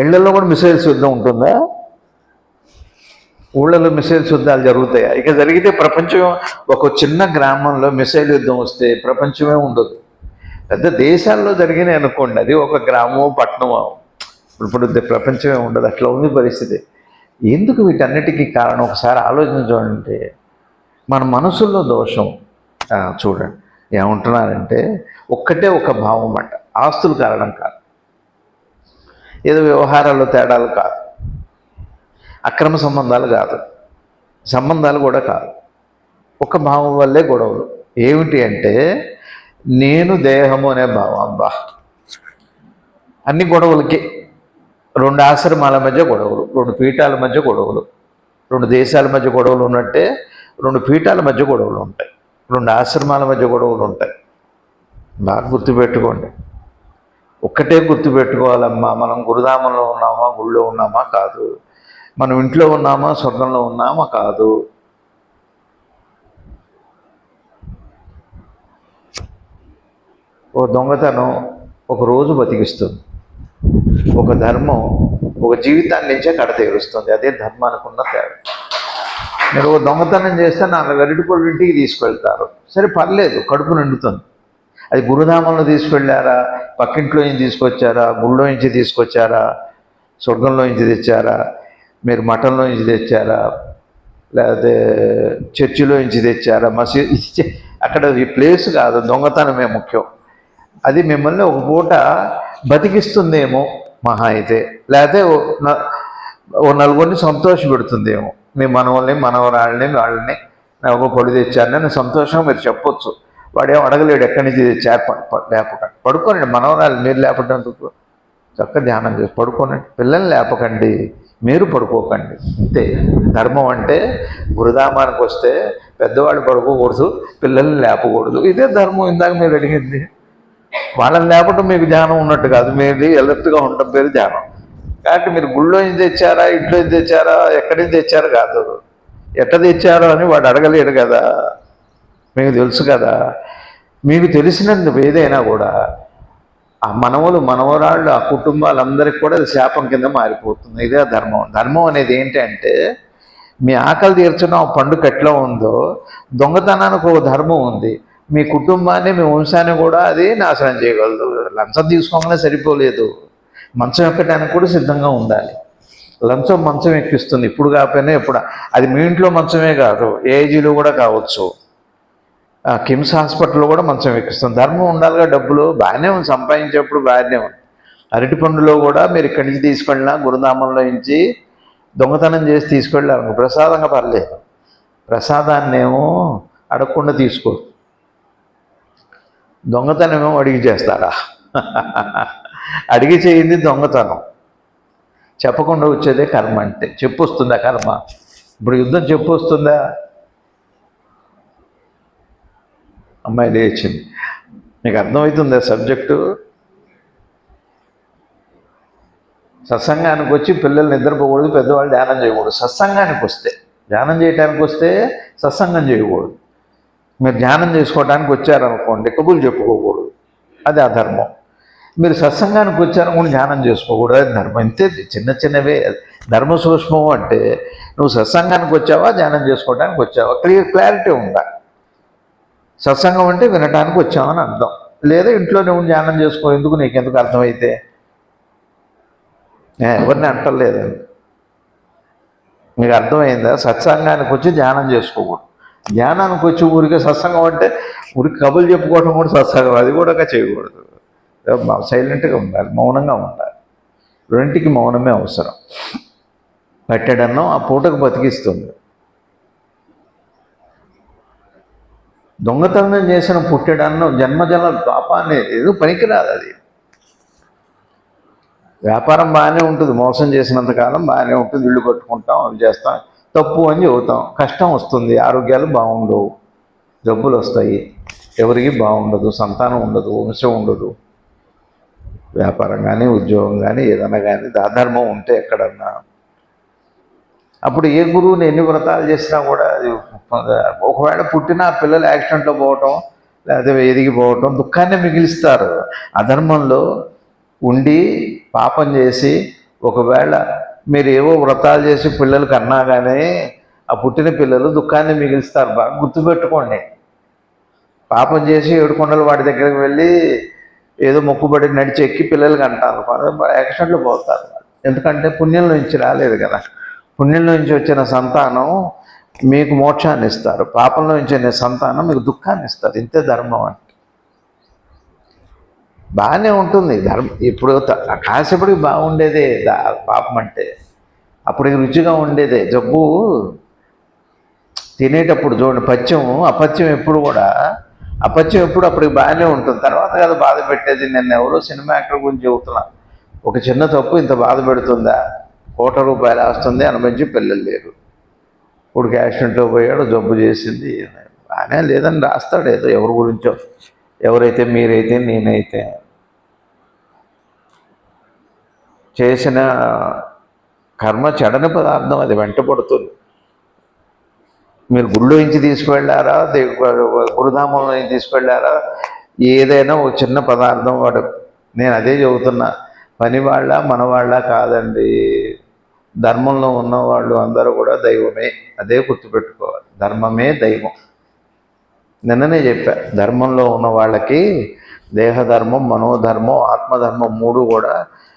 ఇళ్లలో కూడా మిసైల్స్ యుద్ధం ఉంటుందా? ఊళ్ళలో మిసైల్స్ యుద్ధాలు జరుగుతాయా? ఇక జరిగితే ప్రపంచం, ఒక చిన్న గ్రామంలో మిసైల్ యుద్ధం వస్తే ప్రపంచమే ఉండదు. పెద్ద దేశాల్లో జరిగినాయి అనుకోండి, అది ఒక గ్రామమో పట్టణమో. ఇప్పుడు ప్రపంచమే ఉండదు. అట్లా ఉంది పరిస్థితి. ఎందుకు వీటన్నిటికీ కారణం ఒకసారి ఆలోచించండి. మన మనసుల్లో దోషం. చూడండి ఏమంటున్నారంటే, ఒక్కటే ఒక భావం అంట. ఆస్తులు కారణం కాదు, ఏదో వ్యవహారాల్లో తేడాలు కాదు, అక్రమ సంబంధాలు కాదు, సంబంధాలు కూడా కాదు. ఒక భావం వల్లే గొడవలు. ఏమిటి అంటే నేను దేహము అనే భావం. అబ్బా, అన్ని గొడవలకి. 2 ఆశ్రమాల మధ్య గొడవలు, 2 పీఠాల మధ్య గొడవలు, 2 దేశాల మధ్య గొడవలు ఉన్నట్టే 2 పీఠాల మధ్య గొడవలు ఉంటాయి, 2 ఆశ్రమాల మధ్య గొడవలు ఉంటాయి. బాగా గుర్తుపెట్టుకోండి. ఒక్కటే గుర్తుపెట్టుకోవాలమ్మా, మనం గురుధామంలో ఉన్నామా, గుళ్ళో ఉన్నామా కాదు. మనం ఇంట్లో ఉన్నామా స్వర్గంలో ఉన్నామా కాదు. ఒక దొంగతనం ఒక రోజు బతికిస్తుంది, ఒక ధర్మం ఒక జీవితాన్ని నుంచే కడతీరుస్తుంది. అదే ధర్మానికి ఉన్న తేడా. మీరు ఒక దొంగతనం చేస్తే 4 అరటిపళ్ళు ఇంటికి తీసుకెళ్తారు, సరే పర్లేదు, కడుపు నిండుతుంది. అది గురుధామంలో తీసుకెళ్ళారా, పక్కింట్లో నుంచి తీసుకొచ్చారా, గుళ్ళో నుంచి తీసుకొచ్చారా, స్వర్గంలో నుంచి తెచ్చారా, మీరు మఠంలో నుంచి తెచ్చారా, లేకపోతే చర్చిలో నుంచి తెచ్చారా, మసీదు, అక్కడ ఈ ప్లేస్ కాదు, దొంగతనమే ముఖ్యం. అది మిమ్మల్ని ఒక పూట బతికిస్తుందేమో మహా అయితే, లేకపోతే ఓ నలుగురిని సంతోషపెడుతుందేమో. మీ మనవల్ని మనవరాళ్ళని వాళ్ళని ఒక పొడి తెచ్చారని నేను సంతోషంగా మీరు చెప్పొచ్చు. వాడేం అడగలేడు ఎక్కడి నుంచి తెచ్చారు, లేపకండి, పడుకోనండి. మనవరాలు మీరు లేపటందుకు చక్కగా ధ్యానం చేసి పడుకోనండి. పిల్లల్ని లేపకండి, మీరు పడుకోకండి, అంతే. ధర్మం అంటే గురుధామానికి వస్తే పెద్దవాళ్ళు పడుకోకూడదు, పిల్లల్ని లేపకూడదు, ఇదే ధర్మం. ఇందాక మీరు అడిగింది వాళ్ళని లేపటం మీకు ధ్యానం ఉన్నట్టు కాదు, మీరు ఎలర్ట్గా ఉండటం పేరు ధ్యానం. కాబట్టి మీరు గుళ్ళో నుంచి తెచ్చారా, ఇంట్లో నుంచి తెచ్చారా, ఎక్కడి నుంచి తెచ్చారు కాదు, ఎట్ట తెచ్చారో అని వాడు అడగలేడు కదా, మీకు తెలుసు కదా. మీకు తెలిసినందుకు ఏదైనా కూడా ఆ మనవలు మనవరాళ్ళు ఆ కుటుంబాలందరికీ కూడా అది శాపం కింద మారిపోతుంది. ఇదే ధర్మం. ధర్మం అనేది ఏంటంటే మీ ఆకలి తీర్చడం ఆ పండుగ ఎట్లా ఉందో దొంగతనానికి ఒక ధర్మం ఉంది. మీ కుటుంబాన్ని మీ వంశాన్ని కూడా అది నాశనం చేయగలదు. లంచం తీసుకోగానే సరిపోలేదు, మంచం ఎక్కడానికి కూడా సిద్ధంగా ఉండాలి. లంచం మంచం ఎక్కిస్తుంది, ఇప్పుడు కాకపోయినా ఎప్పుడు. అది మీ ఇంట్లో మంచమే కాదు, ఏజీలో కూడా కావచ్చు. కిమ్స్ హాస్పిటల్లో కూడా మంచం ఎక్కిస్తుంది. ధర్మం ఉండాలిగా. డబ్బులు బాగానే ఉంది, సంపాదించేప్పుడు బాగానే ఉంది. అరటి పండులో కూడా మీరు ఇక్కడి నుంచి తీసుకెళ్ళినా గురుధామంలో నుంచి దొంగతనం చేసి తీసుకెళ్ళారు ప్రసాదంగా పర్లేదు. ప్రసాదాన్నేమో అడగకుండా తీసుకో, దొంగతనమేమో అడిగి చేస్తారా? అడిగి చేయింది దొంగతనం. చెప్పకుండా వచ్చేదే కర్మ. అంటే చెప్పు వస్తుందా కర్మ? ఇప్పుడు యుద్ధం చెప్పు వస్తుందా? అమ్మాయి లేచింది. మీకు అర్థమవుతుందా సబ్జెక్టు? సత్సంగానికి వచ్చి పిల్లలు నిద్రపోకూడదు, పెద్దవాళ్ళు ధ్యానం చేయకూడదు. సత్సంగానికి వస్తే, ధ్యానం చేయడానికి వస్తే సత్సంగం చేయకూడదు. మీరు ధ్యానం చేసుకోవడానికి వచ్చారనుకోండి, కబుర్లు చెప్పుకోకూడదు, అది అధర్మం. మీరు సత్సంగానికి వచ్చారనుకోండి, ధ్యానం చేసుకోకూడదు, అది ధర్మం. ఇంతే, చిన్న చిన్నవే. ధర్మ సూక్ష్మం అంటే నువ్వు సత్సంగానికి వచ్చావా ధ్యానం చేసుకోవడానికి వచ్చావా, క్లారిటీ ఉందా. సత్సంగం అంటే వినటానికి వచ్చామని అర్థం, లేదా ఇంట్లోనే ఉండి ధ్యానం చేసుకో, ఎందుకు నీకెందుకు అర్థమైతే. ఎవరిని అంటలేదండి. మీకు అర్థమైందా? సత్సంగానికి వచ్చి ధ్యానం చేసుకోకూడదు. ధ్యానానికి వచ్చి ఊరికే సత్సంగం అంటే ఊరికి కబుర్లు చెప్పుకోవడం కూడా సత్సంగం, అది కూడా చేయకూడదు. సైలెంట్గా ఉండాలి, మౌనంగా ఉండాలి. రెండింటికి మౌనమే అవసరం. పట్టెడన్నం ఆ పూటకు బతికిస్తుంది. దొంగతనం చేసిన పుట్టెడన్నం జన్మజన్మ పాపాన్ని ఏదో పనికిరాదు. అది వ్యాపారం బాగానే ఉంటుంది, మోసం చేసినంతకాలం బాగానే ఉంటుంది, ఇళ్ళు కట్టుకుంటాం, అవి చేస్తాం, తప్పు అని చెబుతాం. కష్టం వస్తుంది, ఆరోగ్యాలు బాగుండవు, జబ్బులు వస్తాయి, ఎవరికి బాగుండదు, సంతానం ఉండదు, వంశం ఉండదు. వ్యాపారం కానీ ఉద్యోగం కానీ ఏదైనా కానీ దాధర్మం ఉంటే ఎక్కడన్నా, అప్పుడు ఏ గురువుని ఎన్ని వ్రతాలు చేసినా కూడా అది ఒకవేళ పుట్టిన పిల్లలు యాక్సిడెంట్లో పోవటం, లేకపోతే ఎదిగిపోవటం దుఃఖాన్ని మిగిలిస్తారు. అధర్మంలో ఉండి పాపం చేసి ఒకవేళ మీరు ఏవో వ్రతాలు చేసి పిల్లలకు అన్నా కానీ ఆ పుట్టిన పిల్లలు దుఃఖాన్ని మిగిలిస్తారు. బాగా గుర్తుపెట్టుకోండి. పాపం చేసి ఏడుకొండలు వాడి దగ్గరికి వెళ్ళి ఏదో మొక్కుబడి నడిచి ఎక్కి పిల్లలకి అంటారు, యాక్సిడెంట్లో పోతారు. ఎందుకంటే పుణ్యం నుంచి రాలేదు కదా. పుణ్యం నుంచి వచ్చిన సంతానం మీకు మోక్షాన్ని ఇస్తారు, పాపంలో నుంచి వచ్చిన సంతానం మీకు దుఃఖాన్ని ఇస్తారు. ఇంతే ధర్మం అంటే. బాగానే ఉంటుంది ధర్మం. ఇప్పుడు కాసేపటికి బాగుండేదే పాపం అంటే, అప్పటికి రుచిగా ఉండేదే. జబ్బు తినేటప్పుడు చూడండి, అపత్యం ఎప్పుడు కూడా, అపత్యం ఎప్పుడు అప్పటికి బాగానే ఉంటుంది, తర్వాత కదా బాధ పెట్టేది. నిన్న ఎవరో సినిమా యాక్టర్ గురించి చెబుతున్నా, ఒక చిన్న తప్పు ఇంత బాధ పెడుతుందా, ₹1,00,000 వస్తుంది, అనుభవించి పిల్లలు లేరు, ఇప్పుడు యాక్సిడెంట్లో పోయాడు, జబ్బు చేసింది, బాగానే లేదని రాస్తాడు ఏదో ఎవరి గురించో. ఎవరైతే మీరైతే నేనైతే చేసిన కర్మ చెడని పదార్థం, అది వెంటబడుతుంది. మీరు గుళ్ళో నుంచి తీసుకువెళ్ళారా, గురుధామంలో నుంచి తీసుకువెళ్ళారా, ఏదైనా ఒక చిన్న పదార్థం వాడు, నేను అదే చెబుతున్నా, పని వాళ్ళ మనవాళ్ళ కాదండి. ధర్మంలో ఉన్నవాళ్ళు అందరూ కూడా దైవమే, అదే గుర్తుపెట్టుకోవాలి. ధర్మమే దైవం. నిన్ననే చెప్పా, ధర్మంలో ఉన్న వాళ్ళకి దేహధర్మం, మనోధర్మం, ఆత్మధర్మం మూడు కూడా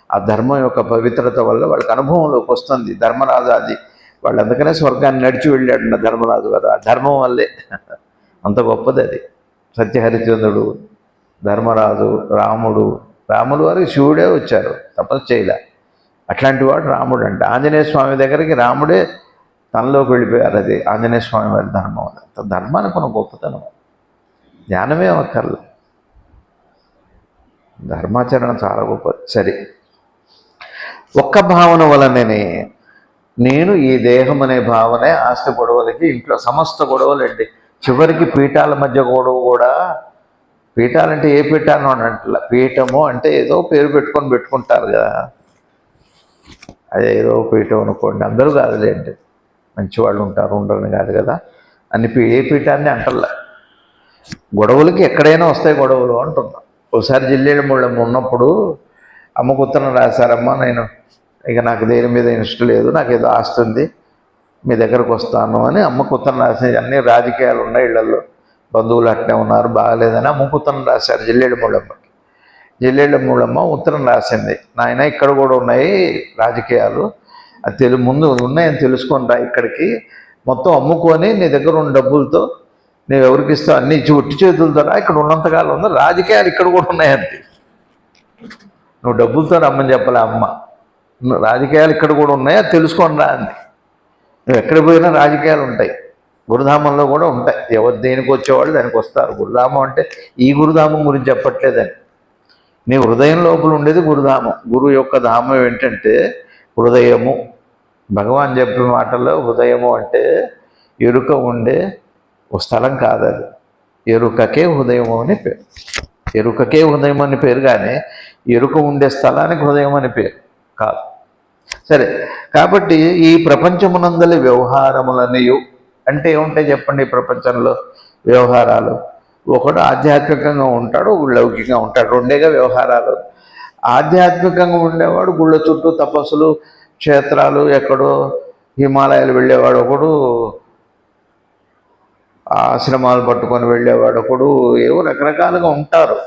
ఆ ధర్మం యొక్క పవిత్రత వల్ల వాళ్ళకి అనుభవంలోకి వస్తుంది. ధర్మరాజు అది వాళ్ళు అందుకనే స్వర్గాన్ని నడిచి వెళ్ళాడు ధర్మరాజు కదా, ఆ ధర్మం వల్లే. అంత గొప్పది అది. సత్యహరిచంద్రుడు, ధర్మరాజు, రాముడు వారికి శివుడే వచ్చారు, తపస్సు చేయలే. అట్లాంటి వాడు రాముడు అంటే. ఆంజనేయ స్వామి దగ్గరికి రాముడే తనలోకి వెళ్ళిపోయారు. అది ఆంజనేయ స్వామి వారి ధర్మం. అంత ధర్మానికి మన గొప్పతనం, జ్ఞానమే అక్కర్లేదు, ధర్మాచరణ చాలా గొప్పది. సరే, ఒక్క భావన వలననే నేను ఈ దేహం అనే భావనే ఆస్తి గొడవలకి, ఇంట్లో సమస్త గొడవలు అండి. చివరికి పీఠాల మధ్య గొడవ కూడా, పీఠాలంటే ఏ పీఠాలు అంటలా, పీఠము అంటే ఏదో పేరు పెట్టుకుంటారు కదా, అదే ఏదో పీఠం అనుకోండి, అందరూ కాదులేండి, మంచివాళ్ళు ఉంటారు, ఉండరని కాదు కదా, అన్ని ఏ పీఠాన్ని అంటల్లా. గొడవలకి ఎక్కడైనా వస్తాయి గొడవలు అంటున్నాం. ఒకసారి జిల్లేడు ముళ్ళం ఉన్నప్పుడు అమ్మకు ఉత్తరం రాశారమ్మా, నేను ఇక నాకు దేని మీద ఇష్టం లేదు, నాకు ఏదో ఆస్తుంది, మీ దగ్గరకు వస్తాను అని అమ్మకు ఉత్తరం రాసి. అన్ని రాజకీయాలు ఉన్నాయి ఇళ్లలో, బంధువులు అట్నే ఉన్నారు, బాగాలేదని అమ్మకు ఉత్తరం రాశారు జిల్లేడు మూలమ్మకి. జిల్లేడు మూలమ్మ ఉత్తరం రాసింది, నాయన ఇక్కడ కూడా ఉన్నాయి రాజకీయాలు, అది ముందు ఉన్నాయని తెలుసుకొని రా ఇక్కడికి, మొత్తం అమ్ముకొని నీ దగ్గర ఉన్న డబ్బులతో నువ్వు ఎవరికి ఇస్తావు అన్నీ ఇచ్చి ఒట్టి చేతులతో రా, ఇక్కడ ఉన్నంతకాలం ఉంది, రాజకీయాలు ఇక్కడ కూడా ఉన్నాయంతే, నువ్వు డబ్బులతో రమ్మని చెప్పలే అమ్మ, రాజకీయాలు ఇక్కడ కూడా ఉన్నాయి, అది తెలుసుకొని రా అంది. నువ్వు ఎక్కడ పోయినా రాజకీయాలు ఉంటాయి, గురుధామంలో కూడా ఉంటాయి, ఎవరు దేనికి వచ్చేవాళ్ళు దానికి వస్తారు. గురుధామం అంటే ఈ గురుధామం గురించి చెప్పట్లేదని, నీ హృదయం లోపల ఉండేది గురుధామం. గురువు యొక్క ధామం ఏంటంటే హృదయము. భగవాన్ చెప్పిన మాటల్లో హృదయము అంటే ఎరుక ఉండే ఒక స్థలం కాదు, అది ఎరుకకే హృదయము అని పేరు. ఎరుకకే హృదయం అని పేరు, కానీ ఎరుక ఉండే స్థలానికి హృదయం అని పేరు కాదు. సరే, కాబట్టి ఈ ప్రపంచమునందలి వ్యవహారములనియు అంటే ఏముంటాయి చెప్పండి? ఈ ప్రపంచంలో వ్యవహారాలు, ఒకడు ఆధ్యాత్మికంగా ఉంటాడు, ఒకడు లౌకికంగా ఉంటాడు, రెండేగా వ్యవహారాలు. ఆధ్యాత్మికంగా ఉండేవాడు గుళ్ళ చుట్టూ తపస్సులు, క్షేత్రాలు, ఎక్కడో హిమాలయాలు వెళ్ళేవాడు ఒకడు, ఆశ్రమాలు పట్టుకొని వెళ్ళేవాడు ఒకడు, ఏవో రకరకాలుగా ఉంటారు,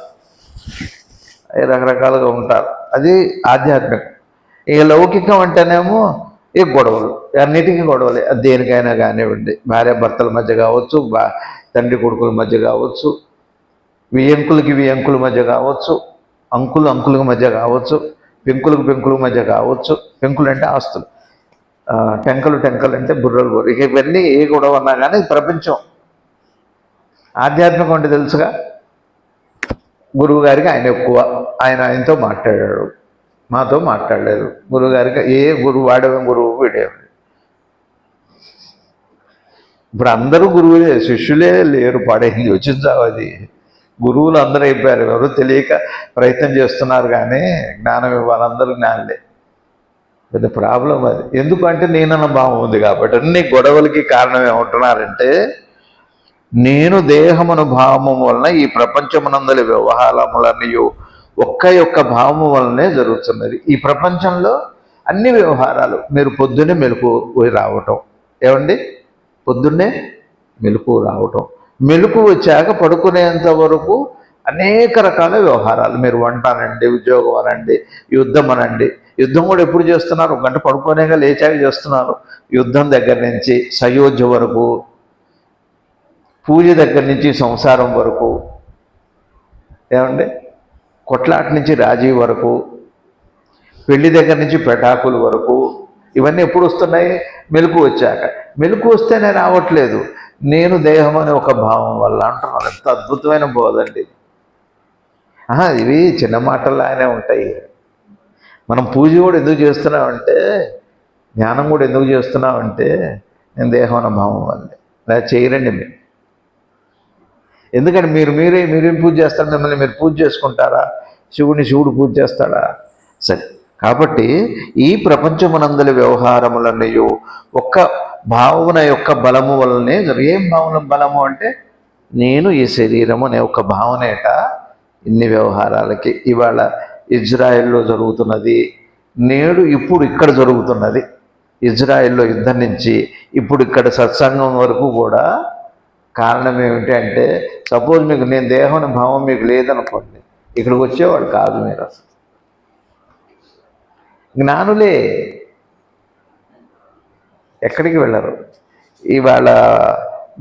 రకరకాలుగా ఉంటారు. అది ఆధ్యాత్మికం. ఇక లౌకికం అంటేనేమో ఈ గొడవలు, అన్నిటికీ గొడవలే. అది దేనికైనా కానివ్వండి, భార్యాభర్తల మధ్య కావచ్చు, తండ్రి కొడుకుల మధ్య కావచ్చు, వియంకుల మధ్య కావచ్చు, అంకుల మధ్య కావచ్చు, పెంకుల మధ్య కావచ్చు. పెంకులు అంటే ఆస్తులు, టెంకలు అంటే బుర్రలు. ఇక ఇవన్నీ ఏ గొడవ అన్నా కానీ ప్రపంచం. ఆధ్యాత్మికం అంటే తెలుసుగా, గురువు గారికి ఆయన ఎక్కువ, ఆయనతో మాట్లాడాడు, మాతో మాట్లాడలేదు. గురువుగారికి ఏ గురువు, వాడేం గురువు, వీడేమి. ఇప్పుడు అందరూ గురువులే, శిష్యులే లేరు, పడైంది వచ్చిందావు. అది గురువులు అందరూ అయిపోయారు, ఎవరు తెలియక ప్రయత్నం చేస్తున్నారు, కానీ జ్ఞానం ఇవ్వాలి, అందరూ జ్ఞానులే. పెద్ద ప్రాబ్లం అది. ఎందుకంటే నేనన్న భావం ఉంది కాబట్టి. అన్ని గొడవలకి కారణం ఏమంటున్నారంటే, నేను దేహమును భావము వలన ఈ ప్రపంచమునందలి వ్యవహారములన్నీ ఒక్క యొక్క భావము వలనే జరుగుతున్నది. ఈ ప్రపంచంలో అన్ని వ్యవహారాలు, మీరు పొద్దున్నే మెలకు రావటం, ఏమండి, పొద్దున్నే మెలకు రావటం, మెలకు వచ్చాక పడుకునేంత వరకు అనేక రకాల వ్యవహారాలు. మీరు వంట అనండి, ఉద్యోగం అనండి, యుద్ధం అనండి. యుద్ధం కూడా ఎప్పుడు చేస్తున్నారు? ఒక గంట పడుకోనేగా లేచాక చేస్తున్నారు. యుద్ధం దగ్గర నుంచి సయోధ్య వరకు, పూజ దగ్గర నుంచి సంసారం వరకు, ఏమండి, కొట్లాట నుంచి రాజీ వరకు, పెళ్లి దగ్గర నుంచి పెటాకుల వరకు, ఇవన్నీ ఎప్పుడు వస్తున్నాయి? మెలకు వచ్చాక. మెలకు వస్తేనే రావట్లేదు, నేను దేహం అనే ఒక భావం వల్ల అంటున్నారు. ఎంత అద్భుతమైన బోధండి. ఇవి చిన్న మాటల్లానే ఉంటాయి. మనం పూజ కూడా ఎందుకు చేస్తున్నామంటే, జ్ఞానం కూడా ఎందుకు చేస్తున్నామంటే, నేను దేహం అనే భావం వల్లే. లేదా చేయరండి మీరు. ఎందుకంటే మీరేం పూజ చేస్తారు? మిమ్మల్ని మీరు పూజ చేసుకుంటారా? శివుడు పూజ చేస్తాడా? సరే, కాబట్టి ఈ ప్రపంచమునందలి వ్యవహారములన్నయు ఒక్క భావన యొక్క బలము వల్లనే ఏం భావన బలము అంటే నేను ఈ శరీరము అనే ఒక భావనేట ఇన్ని వ్యవహారాలకి. ఇవాళ ఇజ్రాయెల్లో జరుగుతున్నది, నేడు ఇప్పుడు ఇక్కడ జరుగుతున్నది. ఇజ్రాయెల్లో యుద్ధం నుంచి ఇప్పుడు ఇక్కడ సత్సంగం వరకు కూడా కారణం ఏమిటి అంటే, సపోజ్ మీకు నేను దేహం భావం మీకు లేదనుకోండి, ఇక్కడికి వచ్చేవాడు కాదు మీరు. అసలు జ్ఞానులే ఎక్కడికి వెళ్ళరు. ఇవాళ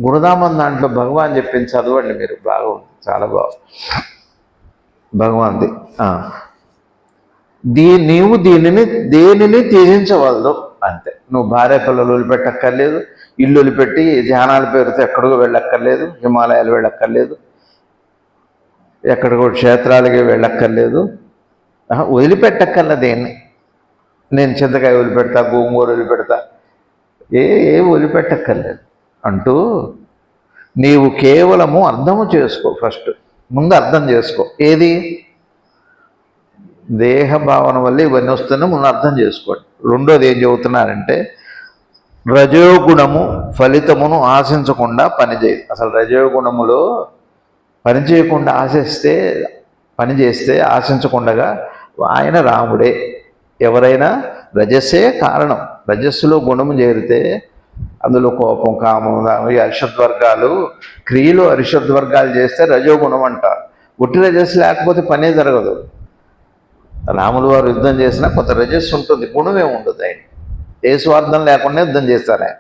గురుధామం దాంట్లో భగవాన్ చెప్పింది చదవండి మీరు, బాగుంది, చాలా బాగుంది భగవాన్ది. నీవు దేనిని త్యజించవలదు అంతే. నువ్వు భార్య పిల్లలు వదిలిపెట్టక్కర్లేదు, ఇల్లు వదిలిపెట్టి ధ్యానాల పేరుతో ఎక్కడికో వెళ్ళక్కర్లేదు, హిమాలయాలు వెళ్ళక్కర్లేదు, ఎక్కడికో క్షేత్రాలకి వెళ్ళక్కర్లేదు, వదిలిపెట్టక్కర్లే దేన్ని. నేను చింతకాయ వదిలిపెడతా, గోంగూర వదిలిపెడతా, ఏ వదిలిపెట్టక్కర్లేదు అంటూ నీవు కేవలము అర్థము చేసుకో. ఫస్ట్ ముందు అర్థం చేసుకో. ఏది? దేహ భావన వల్ల ఇవన్నీ వస్తున్నా ముందు అర్థం చేసుకోండి. రెండోది ఏం చెబుతున్నారంటే, రజోగుణము ఫలితమును ఆశించకుండా పనిచేయదు. అసలు రజోగుణములో పని చేయకుండా పని చేస్తే ఆశించకుండా ఆయన రాముడే. ఎవరైనా రజస్సే కారణం. రజస్సులో గుణము చేరితే అందులో కోపం, కామం, ఈ అరిషద్వర్గాలు, క్రియలు అరిషద్వర్గాలు చేస్తే రజోగుణం అంటారు. ఒట్టి రజస్సు లేకపోతే పనే జరగదు. రాములు వారు యుద్ధం చేసినా కొంత రజస్సు ఉంటుంది, గుణమే ఉండదు. ఆయన ఏ స్వార్థం లేకుండా యుద్ధం చేశారు. ఆయన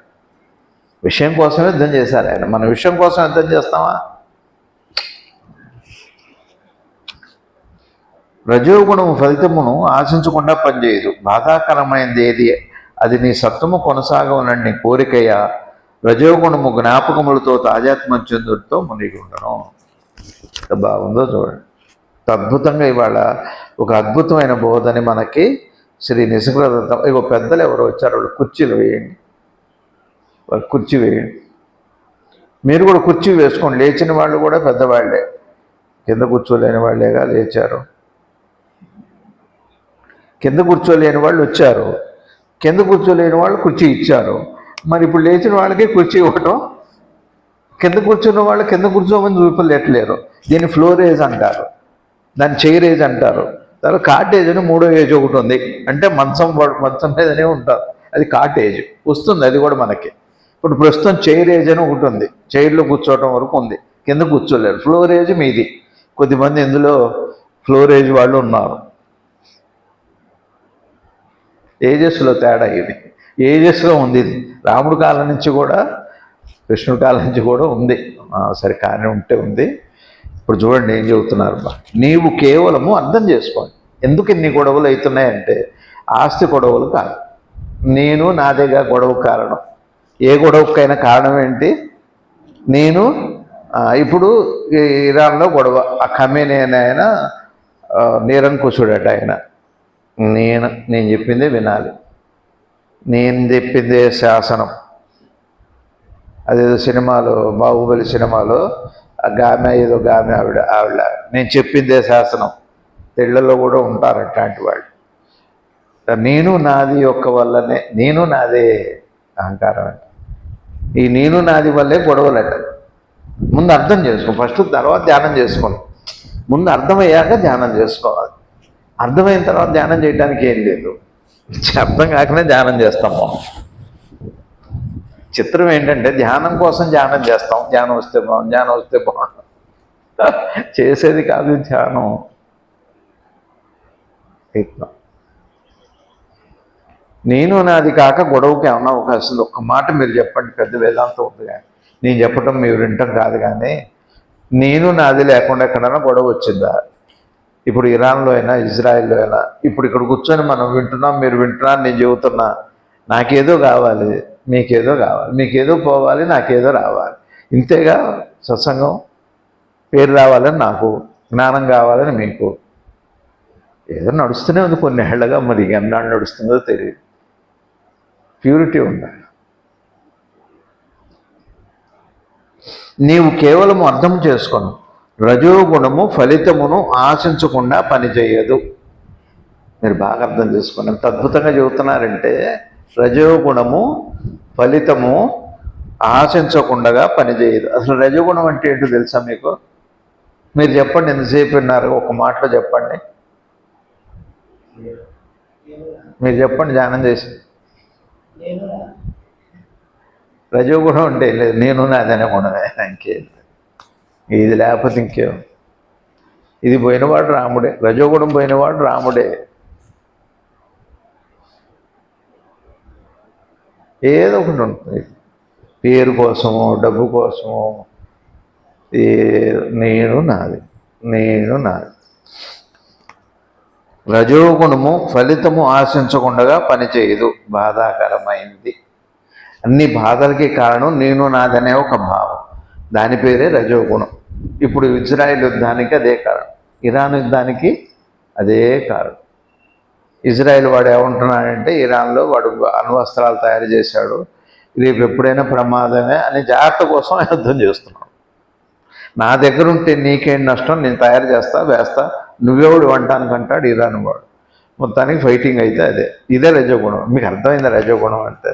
విషయం కోసమే యుద్ధం చేశారు. ఆయన మన విషయం కోసం యుద్ధం చేస్తామా? రజోగుణము ఫలితమును ఆశించకుండా పనిచేయదు. బాధాకరమైనది ఏది అది నీ సత్వము కొనసాగవనని కోరికయ. రజోగుణము జ్ఞాపకములతో తాజాత్మ్యం చెందుతో మునిగి ఉండను. బాగుందో చూడండి. అద్భుతంగా ఇవాళ ఒక అద్భుతమైన బోధని మనకి శ్రీ నిసర్గదత్తం. ఇగో పెద్దలు ఎవరు వచ్చారు, వాళ్ళు కుర్చీలు వేయండి, వాళ్ళు కుర్చీ వేయండి. మీరు కూడా కుర్చీ వేసుకోండి. లేచిన వాళ్ళు కూడా పెద్దవాళ్లే, కింద కూర్చోలేని వాళ్ళేగా లేచారు. కింద కూర్చోలేని వాళ్ళు వచ్చారు, కింద కూర్చోలేని వాళ్ళు కుర్చీ ఇచ్చారు. మరి ఇప్పుడు లేచిన వాళ్ళకి కుర్చీ ఇవ్వటం, కింద కూర్చున్న వాళ్ళు కింద కూర్చోమని చూపలేట్లేరు. దీన్ని ఫ్లోరేజ్ అంటారు, దాన్ని చైరేజ్ అంటారు. తర్వాత కాటేజ్ అని మూడో ఏజ్ ఒకటి ఉంది. అంటే మంచం మీదనే ఉంటారు, అది కాటేజ్ వస్తుంది. అది కూడా మనకి ఇప్పుడు ప్రస్తుతం చైరేజ్ అని ఒకటి ఉంది. చైర్లో కూర్చోవటం వరకు ఉంది, కింద కూర్చోలేరు. ఫ్లోరేజ్ మీది. కొద్దిమంది ఇందులో ఫ్లోరేజ్ వాళ్ళు ఉన్నారు. ఏజెస్లో తేడా ఇది, ఏజెస్లో ఉంది ఇది. రాముడి కాలం నుంచి కూడా కృష్ణుడి కాలం నుంచి కూడా ఉంది. సరే కానీ ఉంటే ఉంది. ఇప్పుడు చూడండి ఏం చెబుతున్నారు. నీవు కేవలము అర్థం చేసుకోండి. ఎందుకు ఇన్ని గొడవలు అవుతున్నాయంటే ఆస్తి గొడవలు కాదు, నేను నాదేగా గొడవ కారణం. ఏ గొడవకైనా కారణం ఏంటి? నేను ఇప్పుడు ఇరాన్లో గొడవ, ఆ ఖమేనీ ఆయన నిరంకుశుడట. ఆయన నేను చెప్పిందే వినాలి, నేను చెప్పిందే శాసనం. అదేదో సినిమాలో, బాహుబలి సినిమాలో ఏదో ఆవిడ నేను చెప్పిందే శాసనం. తెళ్లలో కూడా ఉంటారు అట్లాంటి వాళ్ళు. నేను నాది యొక్క వల్లనే, నేను నాదే అహంకారం అంటే. ఈ నేను నాది వల్లే గొడవలట. ముందు అర్థం చేసుకో ఫస్ట్, తర్వాత ధ్యానం చేసుకోండి. ముందు అర్థమయ్యాక ధ్యానం చేసుకోవాలి. అర్థమైన తర్వాత ధ్యానం చేయడానికి ఏం లేదు. అర్థం కాకనే ధ్యానం చేస్తాం మనం. చిత్రం ఏంటంటే ధ్యానం కోసం ధ్యానం చేస్తాం. ధ్యానం వస్తే బాగుంటుంది, చేసేది కాదు ధ్యానం. నేను నాది కాక గొడవకి ఏమన్నా అవకాశం ఉంది? ఒక్క మాట మీరు చెప్పండి. పెద్ద వేదాంతం ఉంది కానీ నేను చెప్పటం మీరు వింటాం కాదు. కానీ నేను నాది లేకుండా ఎక్కడైనా గొడవ వచ్చిందా? ఇప్పుడు ఇరాన్లో అయినా, ఇజ్రాయెల్లో అయినా, ఇప్పుడు ఇక్కడ కూర్చొని మనం వింటున్నాం, మీరు వింటున్నారు, నేను చెబుతున్నా. నాకేదో కావాలి, మీకేదో కావాలి, మీకేదో పోవాలి, నాకేదో రావాలి. ఇంతేగా సత్సంగం. పేరు రావాలని నాకు, జ్ఞానం కావాలని మీకు. ఏదో నడుస్తూనే ఉంది కొన్ని ఏళ్ళగా, మరి ఎన్నాళ్ళు నడుస్తుందో తెలియదు. ప్యూరిటీ ఉండాలి. నీవు కేవలము అర్థం చేసుకోను. రజోగుణము ఫలితమును ఆశించకుండా పనిచేయదు. మీరు బాగా అర్థం చేసుకోండి. ఎంత అద్భుతంగా చెబుతున్నారంటే రజోగుణము ఫలితము ఆశించకుండా పనిచేయదు. అసలు రజోగుణం అంటే ఏంటో తెలుసా మీకు? మీరు చెప్పండి, ఎంతసేపు విన్నారు? ఒక మాటలో చెప్పండి. మీరు చెప్పండి ధ్యానం చేసి. రజోగుణం అంటే లేదు, నేను నాదనే గుణమే, ఇంకేం. ఇది లేకపోతే ఇంకేం. ఇది పోయినవాడు రాముడే, రజోగుణం పోయినవాడు రాముడే. ఏదో ఒకటి ఉంటుంది, పేరు కోసమో డబ్బు కోసమో. నేను నాది. రజోగుణము ఫలితము ఆశించకుండా పనిచేయదు, బాధాకరమైంది. అన్ని బాధలకి కారణం నేను నాదనే ఒక భావం, దాని పేరే రజోగుణం. ఇప్పుడు ఇజ్రాయెల్ యుద్ధానికి అదే కారణం, ఇరాన్ యుద్ధానికి అదే కారణం. ఇజ్రాయెల్ వాడు ఏమంటున్నాడంటే, ఇరాన్లో వాడు అణ్వస్త్రాలు తయారు చేశాడు, రేపు ఎప్పుడైనా ప్రమాదమే అని జాగ్రత్త కోసం యుద్ధం చేస్తున్నాడు. నా దగ్గర ఉంటే నీకేం నష్టం, నేను తయారు చేస్తా వేస్తా, నువ్వెవడు వంటానికంటాడు ఇరాన్ వాడు. మొత్తానికి ఫైటింగ్ అయితే అదే. ఇదే రజోగుణం. మీకు అర్థమైందా రజోగుణం అంటే?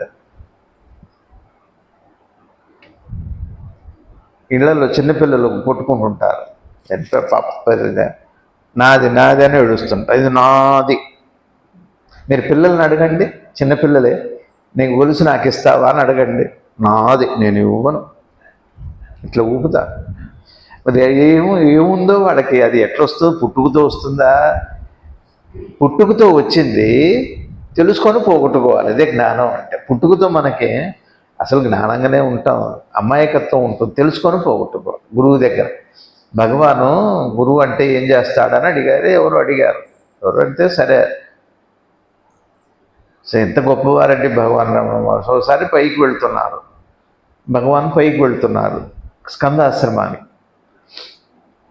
ఇళ్లలో చిన్నపిల్లలు కొట్టుకుంటుంటారు, ఎంత పాప, నాది అని ఏడుస్తుంటారు, ఇది నాది. మీరు పిల్లల్ని అడగండి, చిన్నపిల్లలే, నీకు గొలుసు నాకు ఇస్తావా అని అడగండి, నాది, నేను ఇవ్వను, ఇట్లా ఊపుతా. మరి ఏముందో వాళ్ళకి, అది ఎట్లొస్తుందో, పుట్టుకతో వస్తుందా? పుట్టుకతో వచ్చింది తెలుసుకొని పోగొట్టుకోవాలి, అదే జ్ఞానం అంటే. పుట్టుకతో మనకి అసలు జ్ఞానంగానే ఉంటాం, అమాయకత్వం ఉంటుంది, తెలుసుకొని పోగొట్టుకోవాలి. గురువు దగ్గర భగవాను గురువు అంటే ఏం చేస్తాడని అడిగారు, ఎవరు అడిగారు. ఎవరు అంటే సరే ఎంత గొప్పవారండి భగవాన్ రమణ మహర్షి. ఒకసారి పైకి వెళ్తున్నారు, భగవాన్ పైకి వెళ్తున్నారు స్కందాశ్రమానికి.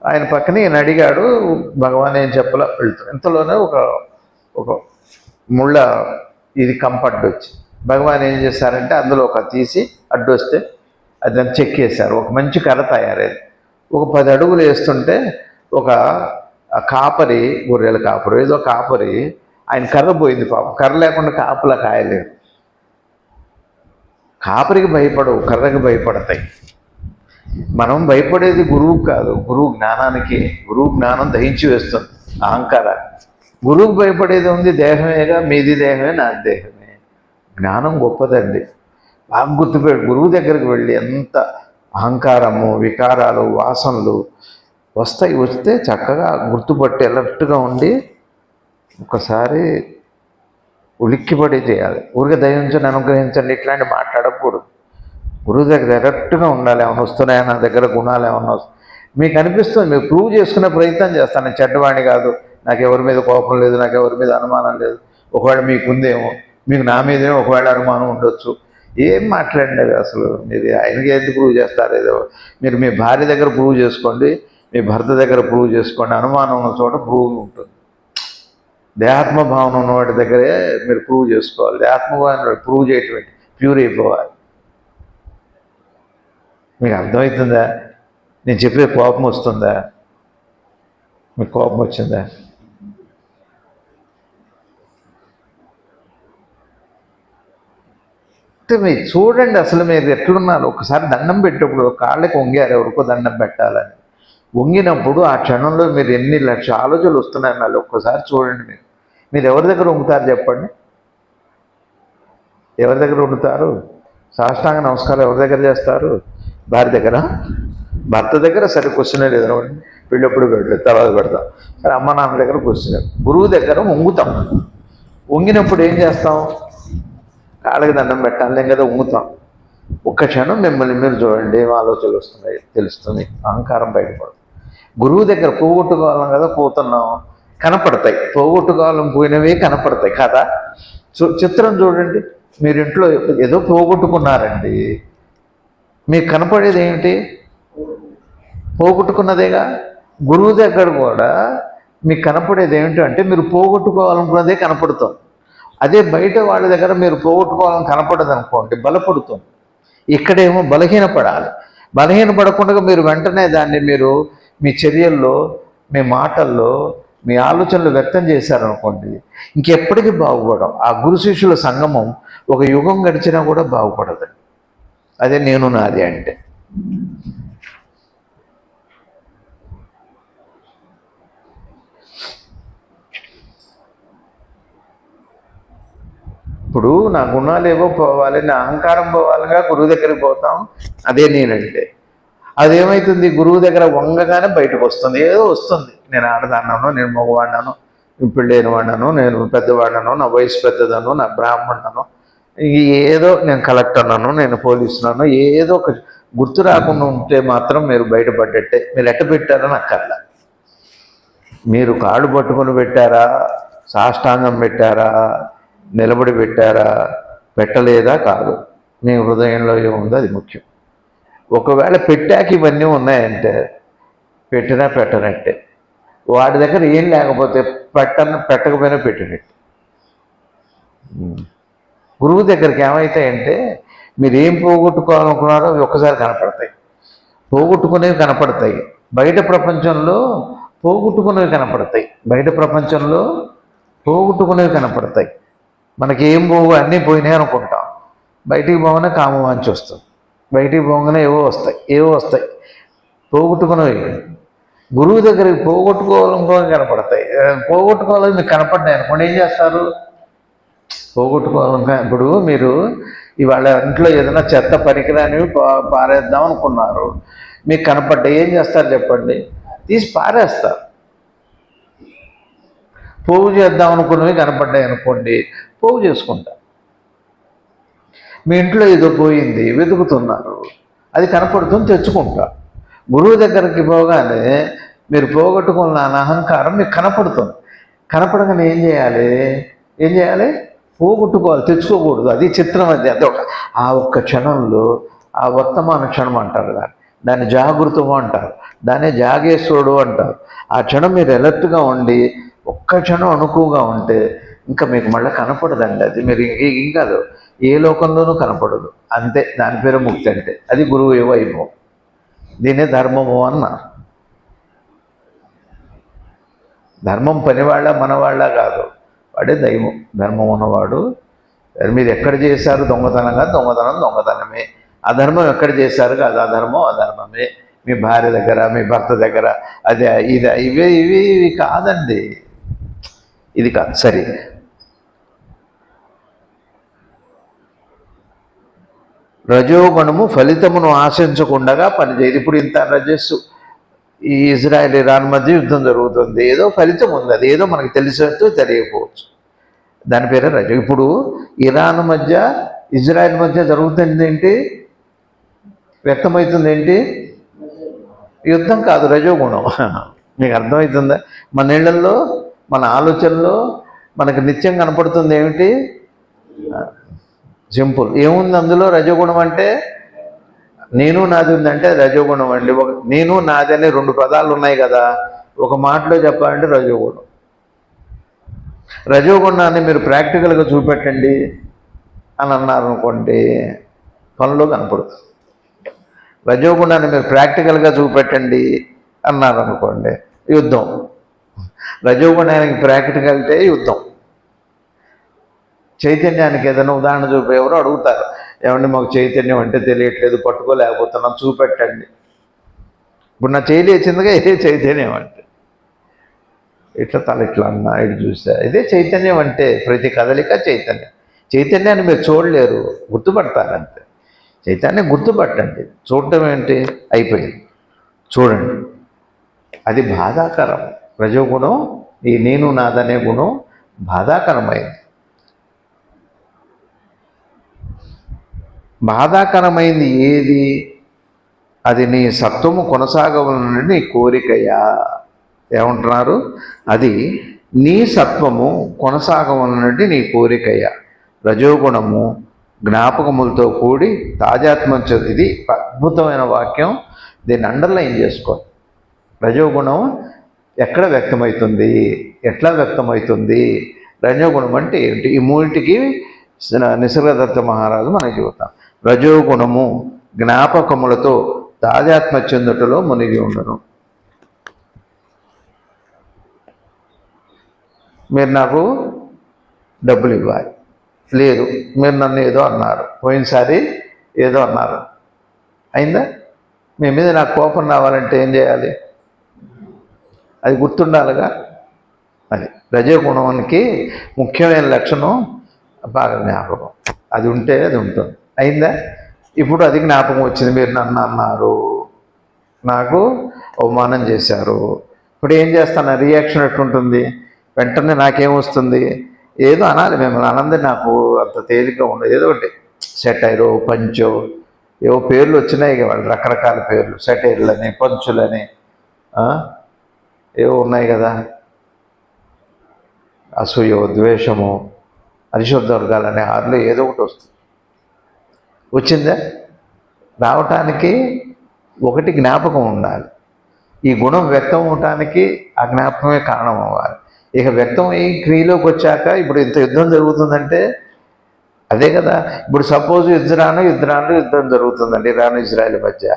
ఆయన పక్కన ఈయన అడిగాడు, భగవాన్ ఏం చెప్పలా వెళ్తాడు. ఇంతలోనే ఒక ముళ్ళ ఇది కంపడ్డు వచ్చి, భగవాన్ ఏం చేశారంటే అందులో ఒక తీసి అడ్డు వస్తే అది చెక్కేశారు. ఒక మంచి కర్ర తయారైంది. ఒక 10 అడుగులు వేస్తుంటే ఒక కాపరి, గొర్రెల కాపరి ఏదో కాపరి, ఆయన కర్ర పోయింది పాపం. కర్ర లేకుండా కాపలా కాయలేరు. కాపరికి భయపడవు, కర్రకి భయపడతాయి. మనం భయపడేది గురువు కాదు, గురువు జ్ఞానానికి. గురువు జ్ఞానం దహించి వేస్తుంది అహంకారాన్ని. గురువుకు భయపడేది ఉంది, దేహమేగా, మీది దేహమే, నాది దేహమే. జ్ఞానం గొప్పదండి, బాగా గుర్తుపెట్టు. గురువు దగ్గరికి వెళ్ళి ఎంత అహంకారము, వికారాలు, వాసనలు వస్తే చక్కగా గుర్తుపట్టి అలర్ట్గా ఉండి ఒకసారి ఉలిక్కిపడి చేయాలి. ఊరికే దయించండి, అనుగ్రహించండి ఇట్లాంటి మాట్లాడకూడదు. గురువు దగ్గర డైరెక్ట్గా ఉండాలి. ఏమైనా వస్తున్నాయా నా దగ్గర గుణాలు ఏమన్నా మీకు అనిపిస్తుంది, మీరు ప్రూవ్ చేసుకునే ప్రయత్నం చేస్తాను. నేను చెడ్డవాణి కాదు, నాకు ఎవరి మీద కోపం లేదు, నాకు ఎవరి మీద అనుమానం లేదు. ఒకవేళ మీకుందేమో, మీకు నా మీదేమో ఒకవేళ అనుమానం ఉండొచ్చు. ఏం మాట్లాడినది అసలు? మీరు ఆయనకి ఎందుకు ప్రూవ్ చేస్తారు? ఏదో మీరు మీ భార్య దగ్గర ప్రూవ్ చేసుకోండి, మీ భర్త దగ్గర ప్రూవ్ చేసుకోండి. అనుమానం ఉన్న చోట ప్రూవ్ ఉంటుంది. దేహాత్మ భావన ఉన్న వాటి దగ్గరే మీరు ప్రూవ్ చేసుకోవాలి. దేహాత్మభావన ప్రూవ్ చేయటం ప్యూర్ అయిపోవాలి. మీకు అర్థమవుతుందా? నేను చెప్పే కోపం వస్తుందా? మీకు కోపం వచ్చిందా? అంటే మీరు చూడండి, అసలు మీరు ఎట్లున్నారు. ఒకసారి దండం పెట్టేప్పుడు కాళ్ళకి వంగారు, ఎవరికో దండం పెట్టాలని వంగినప్పుడు ఆ క్షణంలో మీరు ఎన్ని లక్షల ఆలోచనలు వస్తున్నాయి మళ్ళీ ఒక్కసారి చూడండి. మీరు ఎవరి దగ్గర వంగుతారు చెప్పండి? ఎవరి దగ్గర వండుతారు? సాష్టాంగ నమస్కారం ఎవరి దగ్గర చేస్తారు? భార్య దగ్గర. భర్త దగ్గర సరే క్వశ్చనే లేదు, పెళ్ళప్పుడు పెట్టలేదు, తర్వాత పెడతాం. సరే అమ్మ నాన్న దగ్గర క్వశ్చన్. గురువు దగ్గర వంగుతాం. వంగినప్పుడు ఏం చేస్తాం? కాళ్ళకి దండం పెట్టాలి కదా, వంగుతాం. ఒక్క క్షణం మిమ్మల్ని మీరు చూడండి, ఏం ఆలోచనలు వస్తున్నాయి తెలుస్తుంది, అహంకారం బయటపడుతుంది. గురువు దగ్గర పోగొట్టుకోవాలం కదా పోతున్నాం, కనపడతాయి. పోగొట్టుకోవాలని పోయినవే కనపడతాయి కదా. చిత్రం చూడండి, మీరు ఇంట్లో ఏదో పోగొట్టుకున్నారండి, మీకు కనపడేది ఏమిటి? పోగొట్టుకున్నదేగా. గురువు దగ్గర కూడా మీకు కనపడేది ఏమిటి అంటే మీరు పోగొట్టుకోవాలనుకున్నదే కనపడుతుంది. అదే బయట వాళ్ళ దగ్గర మీరు పోగొట్టుకోవాలని కనపడదు అనుకోండి, బలపడుతుంది. ఇక్కడేమో బలహీనపడాలి. బలహీనపడకుండా మీరు వెంటనే దాన్ని మీరు మీ చర్యల్లో, మీ మాటల్లో, మీ ఆలోచనలు వ్యక్తం చేశారనుకోండి, ఇంకెప్పటికీ బాగుపడం. ఆ గురు శిష్యుల సంగమం ఒక యుగం గడిచినా కూడా బాగుపడదు. అదే నేను నాది అంటే. ఇప్పుడు నా గుణాలు ఏవో పోవాలి, నా అహంకారం పోవాలిగా గురువు దగ్గరికి పోతాం. అదే నేనంటే అదేమవుతుంది, గురువు దగ్గర వంగగానే బయటకు వస్తుంది, ఏదో వస్తుంది. నేను ఆడదాన్నాను, నేను మగవాడినాను, ఇప్పుడు లేని వాడినాను, నేను పెద్దవాడినాను, నా వయసు పెద్దదను, నా బ్రాహ్మణను, ఏదో నేను కలెక్టర్నను, నేను పోలీసున్నాను, ఏదో ఒక గుర్తు రాకుండా ఉంటే మాత్రం మీరు బయటపడ్డట్టే. మీరు ఎట్ట పెట్టారని అక్కర్లా. మీరు కాళ్ళు పట్టుకొని పెట్టారా, సాష్టాంగం పెట్టారా, నిలబడి పెట్టారా, పెట్టలేదా కాదు, మీ హృదయంలో ఏముందో అది ముఖ్యం. ఒకవేళ పెట్టాక ఇవన్నీ ఉన్నాయంటే పెట్టినా పెట్టనట్టే. వాడి దగ్గర ఏం లేకపోతే పెట్టకపోయినా పెట్టినట్టు. గురువు దగ్గరికి ఏమవుతాయంటే మీరు ఏం పోగొట్టుకోవాలనుకున్నారో అవి ఒక్కసారి కనపడతాయి. పోగొట్టుకునేవి కనపడతాయి బయట ప్రపంచంలో, పోగొట్టుకునేవి కనపడతాయి బయట ప్రపంచంలో, పోగొట్టుకునేవి కనపడతాయి. మనకి ఏం పోగు అన్నీ పోయినాయి అనుకుంటాం. బయటికి పోగానే కామవాంచి వస్తుంది, బయటికి పోగానే ఏవో వస్తాయి పోగొట్టుకునేవి. గురువు దగ్గరికి పోగొట్టుకోవాలనుకోని కనపడతాయి. పోగొట్టుకోవాలని మీకు కనపడ్డాయి అనుకోండి, ఏం చేస్తారు? పోగొట్టుకోవాలనుకో. ఇప్పుడు మీరు ఇవాళ ఇంట్లో ఏదైనా చెత్త పరికరాన్ని పారేద్దాం అనుకున్నారు, మీకు కనపడ్డాయి, ఏం చేస్తారు చెప్పండి? తీసి పారేస్తారు. పోగు చేద్దాం అనుకున్నవి కనపడ్డాయి అనుకోండి, పోగు చేసుకుంటా. మీ ఇంట్లో ఏదో పోయింది, వెతుకుతున్నారు, అది కనపడుతుంది, తెచ్చుకుంటా. గురువు దగ్గరికి పోగానే మీరు పోగొట్టుకున్న అహంకారం మీకు కనపడుతుంది. కనపడగానే ఏం చేయాలి? పోగొట్టుకోవాలి, తెచ్చుకోకూడదు. అది చిత్రం. అది అదొక ఆ ఒక్క క్షణంలో, ఆ వర్తమాన క్షణం అంటారు దాన్ని జాగృతము అంటారు, దాన్ని జాగేశ్వరుడు అంటారు. ఆ క్షణం మీరు అలర్ట్గా ఉండి ఒక్క క్షణం అనుకువగా ఉంటే ఇంకా మీకు మళ్ళీ కనపడదండి. అది మీరు ఏం కాదు, ఏ లోకంలోనూ కనపడదు. అంతే, దాని పేరు ముక్తి అంటే. అది గురువు వైభవం. దీన్నే ధర్మము అన్నారు. ధర్మం పనివాళ్ళ మనవాళ్ళ కాదు, వాడే దైవం. ధర్మం ఉన్నవాడు. మీరు ఎక్కడ చేశారు దొంగతనంగా, దొంగతనమే. అధర్మం ఎక్కడ చేశారు కాదు, అధర్మమే. మీ భార్య దగ్గర, మీ భర్త దగ్గర, అదే ఇవి కాదండి, ఇది కాదు. సరే, రజోగుణము ఫలితమును ఆశించకుండా పనిచేయదు. ఇప్పుడు ఇంత రజస్సు, ఈ ఇజ్రాయెల్ ఇరాన్ మధ్య యుద్ధం జరుగుతుంది, ఏదో ఫలితం ఉంది, అది ఏదో మనకు తెలిసినట్టు తెలియకపోవచ్చు, దాని పేరే రజ. ఇప్పుడు ఇరాన్ మధ్య ఇజ్రాయెల్ మధ్య జరుగుతుంది ఏంటి, వ్యక్తమవుతుంది ఏంటి? యుద్ధం కాదు, రజోగుణం. మీకు అర్థమవుతుందా? మన ఇళ్లలో, మన ఆలోచనలో మనకు నిత్యం కనపడుతుంది ఏమిటి? సింపుల్. ఏముంది అందులో? రజోగుణం అంటే నేను నాది ఉందంటే రజోగుణం అండి. నేను నాది అనే రెండు పదాలు ఉన్నాయి కదా, ఒక మాటలో చెప్పాలంటే రజోగుణం. రజోగుణాన్ని మీరు ప్రాక్టికల్గా చూపెట్టండి అని అన్నారు అనుకోండి, పనిలో కనపడుతుంది. రజోగుణాన్ని మీరు ప్రాక్టికల్గా చూపెట్టండి అన్నారు అనుకోండి, యుద్ధం. రజోగుణానికి ప్రాక్టికల్టే యుద్ధం. చైతన్యానికి ఏదైనా ఉదాహరణ చూపేవారు అడుగుతారు, ఏమంటే మాకు చైతన్యం అంటే తెలియట్లేదు, పట్టుకోలేకపోతున్నాం, చూపెట్టండి. ఇప్పుడు నా చేయలేచిందిగా ఏ చైతన్యం అంటే, ఇట్లా తల ఇట్లా అన్నా, ఇటు చూసా, ఇదే చైతన్యం అంటే. ప్రతి కదలిక చైతన్యం. చైతన్యాన్ని మీరు చూడలేరు, గుర్తుపడతారంతే. చైతన్యం గుర్తుపట్టండి, చూడటం ఏంటి? అయిపోయింది, చూడండి. అది బాధాకరం. రజోగుణం, ఈ నేను నాదనే గుణం బాధాకరమైంది. బాధాకరమైంది ఏది? అది నీ సత్వము కొనసాగవలనని నీ కోరికయా? ఏమంటున్నారు? అది నీ సత్వము కొనసాగవలనని నీ కోరికయా. రజోగుణము జ్ఞాపకములతో కూడి తాజాత్మ. ఇది అద్భుతమైన వాక్యం, దీన్ని అండర్లైన్ చేసుకోండి. రజోగుణం ఎక్కడ వ్యక్తమవుతుంది, ఎట్లా వ్యక్తమవుతుంది? రజోగుణం అంటే ఏంటి? ఈ మూడింటికి నిసర్గదత్త మహారాజు మనకి చెబుతాం. రజోగుణము జ్ఞాపకములతో తాజాత్మ చెందుటలో మునిగి ఉండను. మీరు నాకు డబ్బులు ఇవ్వాలి. లేదు, మీరు నన్ను ఏదో అన్నారు, పోయినసారి ఏదో అన్నారు, అయిందా? మీ మీద నాకు కోపం రావాలంటే ఏం చేయాలి? అది గుర్తుండాలిగా. అది రజోగుణానికి ముఖ్యమైన లక్షణం బాగా జ్ఞాపకం. అది ఉంటే అది ఉంటుంది. అయిందా? ఇప్పుడు అది జ్ఞాపకం వచ్చింది. మీరు నన్ను అన్నారు, నాకు అవమానం చేశారు. ఇప్పుడు ఏం చేస్తాను? రియాక్షన్ ఎట్లుంటుంది? వెంటనే నాకేమొస్తుంది? ఏదో అనాలి మిమ్మల్ని. ఆనందం నాకు అంత తేలిక ఉండదు. ఏదో ఒకటి సెటైరో, పంచో, ఏవో పేర్లు వచ్చినాయి వాళ్ళు, రకరకాల పేర్లు, సెటైర్లని, పంచులని, ఏవో ఉన్నాయి కదా. అసూయో, ద్వేషము, అరిశుద్ధ వర్గాలనే ఆరులో ఏదో ఒకటి వస్తుంది. వచ్చిందా? రావటానికి ఒకటి జ్ఞాపకం ఉండాలి. ఈ గుణం వ్యక్తం అవటానికి ఆ జ్ఞాపకమే కారణం అవ్వాలి. ఇక వ్యక్తం అయ్యి క్రియలోకి వచ్చాక ఇప్పుడు ఇంత యుద్ధం జరుగుతుందంటే అదే కదా. ఇప్పుడు సపోజ్ ఇజ్రాను యుద్ధం జరుగుతుందండి ఇరాన్ ఇజ్రాయెల్ మధ్య.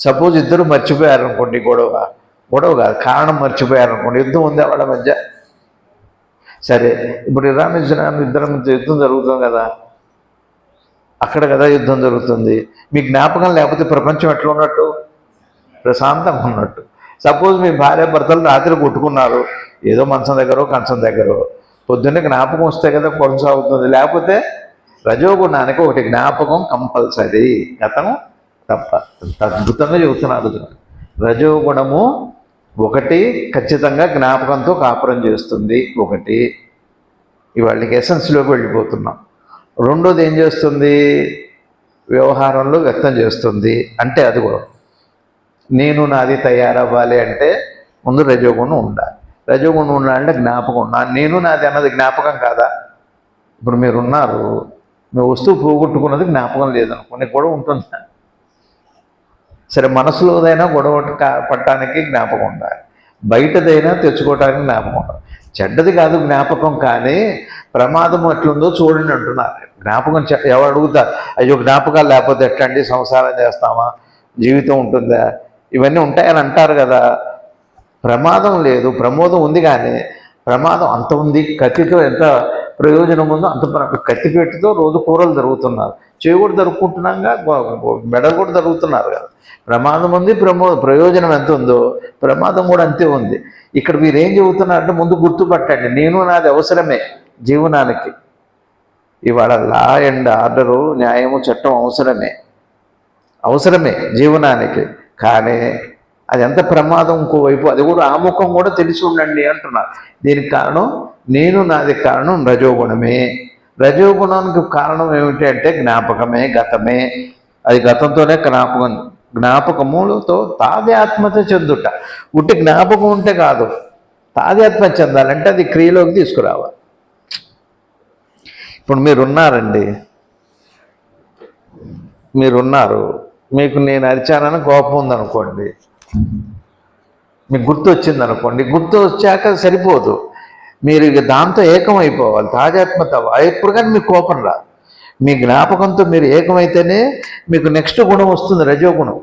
సపోజ్ ఇద్దరు మర్చిపోయారు అనుకోండి, గొడవ కాదు, కారణం మర్చిపోయారు అనుకోండి, యుద్ధం ఉంది వాళ్ళ మధ్య. సరే, ఇప్పుడు ఇరాన్ ఇజ్రాయెల్ ఇద్దరి మధ్య యుద్ధం జరుగుతుంది కదా, అక్కడ కదా యుద్ధం జరుగుతుంది. మీ జ్ఞాపకం లేకపోతే ప్రపంచం ఎట్లా ఉన్నట్టు? ప్రశాంతంగా ఉన్నట్టు. సపోజ్ మీ భార్య భర్తలు రాత్రి కొట్టుకున్నారు, ఏదో మంచం దగ్గర కంచం దగ్గర, పొద్దున్నే జ్ఞాపకం వస్తే కదా కొనసాగుతుంది. లేకపోతే రజోగుణానికి ఒకటి జ్ఞాపకం కంపల్సరీ, గతం తప్ప. అద్భుతంగా చెబుతున్నారు. రజోగుణము ఒకటి ఖచ్చితంగా జ్ఞాపకంతో కాపురం చేస్తుంది. ఒకటి ఇవాళకి ఎసెన్స్లోకి వెళ్ళిపోతున్నాం. రెండోది ఏం చేస్తుంది? వ్యవహారంలో వ్యక్తం చేస్తుంది. అంటే అది కూడా నేను నాది తయారవ్వాలి అంటే ముందు రజోగుణం ఉండాలి. రజోగుణం ఉండాలంటే జ్ఞాపకం. నేను నాది అన్నది జ్ఞాపకం కాదా? ఇప్పుడు మీరున్నారు, మీ వస్తువు పోగొట్టుకున్నది జ్ఞాపకం లేదనుకోండి, గొడవ ఉంటుందా? సరే, మనసులోదైనా గొడవ పట్టడానికి జ్ఞాపకం ఉండాలి, బయటదైనా తెచ్చుకోవడానికి జ్ఞాపకం ఉండాలి. చెడ్డది కాదు జ్ఞాపకం, కానీ ప్రమాదం ఎట్లుందో చూడండి అంటున్నారు. జ్ఞాపకం ఎవరు అడుగుతారు? అయ్యో జ్ఞాపకాలు లేకపోతే ఎట్లండి సంసారం చేస్తామా, జీవితం ఉంటుందా, ఇవన్నీ ఉంటాయని అంటారు కదా. ప్రమాదం లేదు, ప్రమోదం ఉంది, కానీ ప్రమాదం అంత ఉంది. కత్తితో ఎంత ప్రయోజనం ఉందో అంత కత్తిపెట్టుతో రోజు కూరలు జరుగుతున్నారు, చేయి కూడా జరుపుకుంటున్నాగా, మెడ కూడా జరుగుతున్నారు కదా. ప్రమాదం ఉంది, ప్రయోజనం ఎంత ఉందో ప్రమాదం కూడా అంతే ఉంది. ఇక్కడ మీరు ఏం చెబుతున్నారంటే ముందు గుర్తుపట్టండి, నేను నాది అవసరమే జీవనానికి. ఇవాళ లా అండ్ ఆర్డరు, న్యాయము, చట్టం అవసరమే జీవనానికి. కానీ అది ఎంత ప్రమాదం ఇంకోవైపు, అది కూడా ఆ ముఖం కూడా తెలిసి ఉండండి అంటున్నారు. దీనికి కారణం నేను నాది కారణం రజోగుణమే. రజోగుణానికి కారణం ఏమిటి అంటే జ్ఞాపకమే, గతమే. అది గతంతోనే జ్ఞాపకములతో తాదాత్మ్యత చెందుట. ఉట్టి జ్ఞాపకం ఉంటే కాదు, తాదాత్మ్యత చెందాలంటే అది క్రియలోకి తీసుకురావాలి. ఇప్పుడు మీరున్నారండి, మీకు నేను అరిచానని కోపం ఉందనుకోండి, మీకు గుర్తు వచ్చింది అనుకోండి, గుర్తు వచ్చాక సరిపోదు, మీరు ఇక దాంతో ఏకమైపోవాలి. తాజాత్మత ఎప్పుడు కానీ మీకు కోపం రాదు. మీ జ్ఞాపకంతో మీరు ఏకమైతేనే మీకు నెక్స్ట్ గుణం వస్తుంది, రజోగుణం.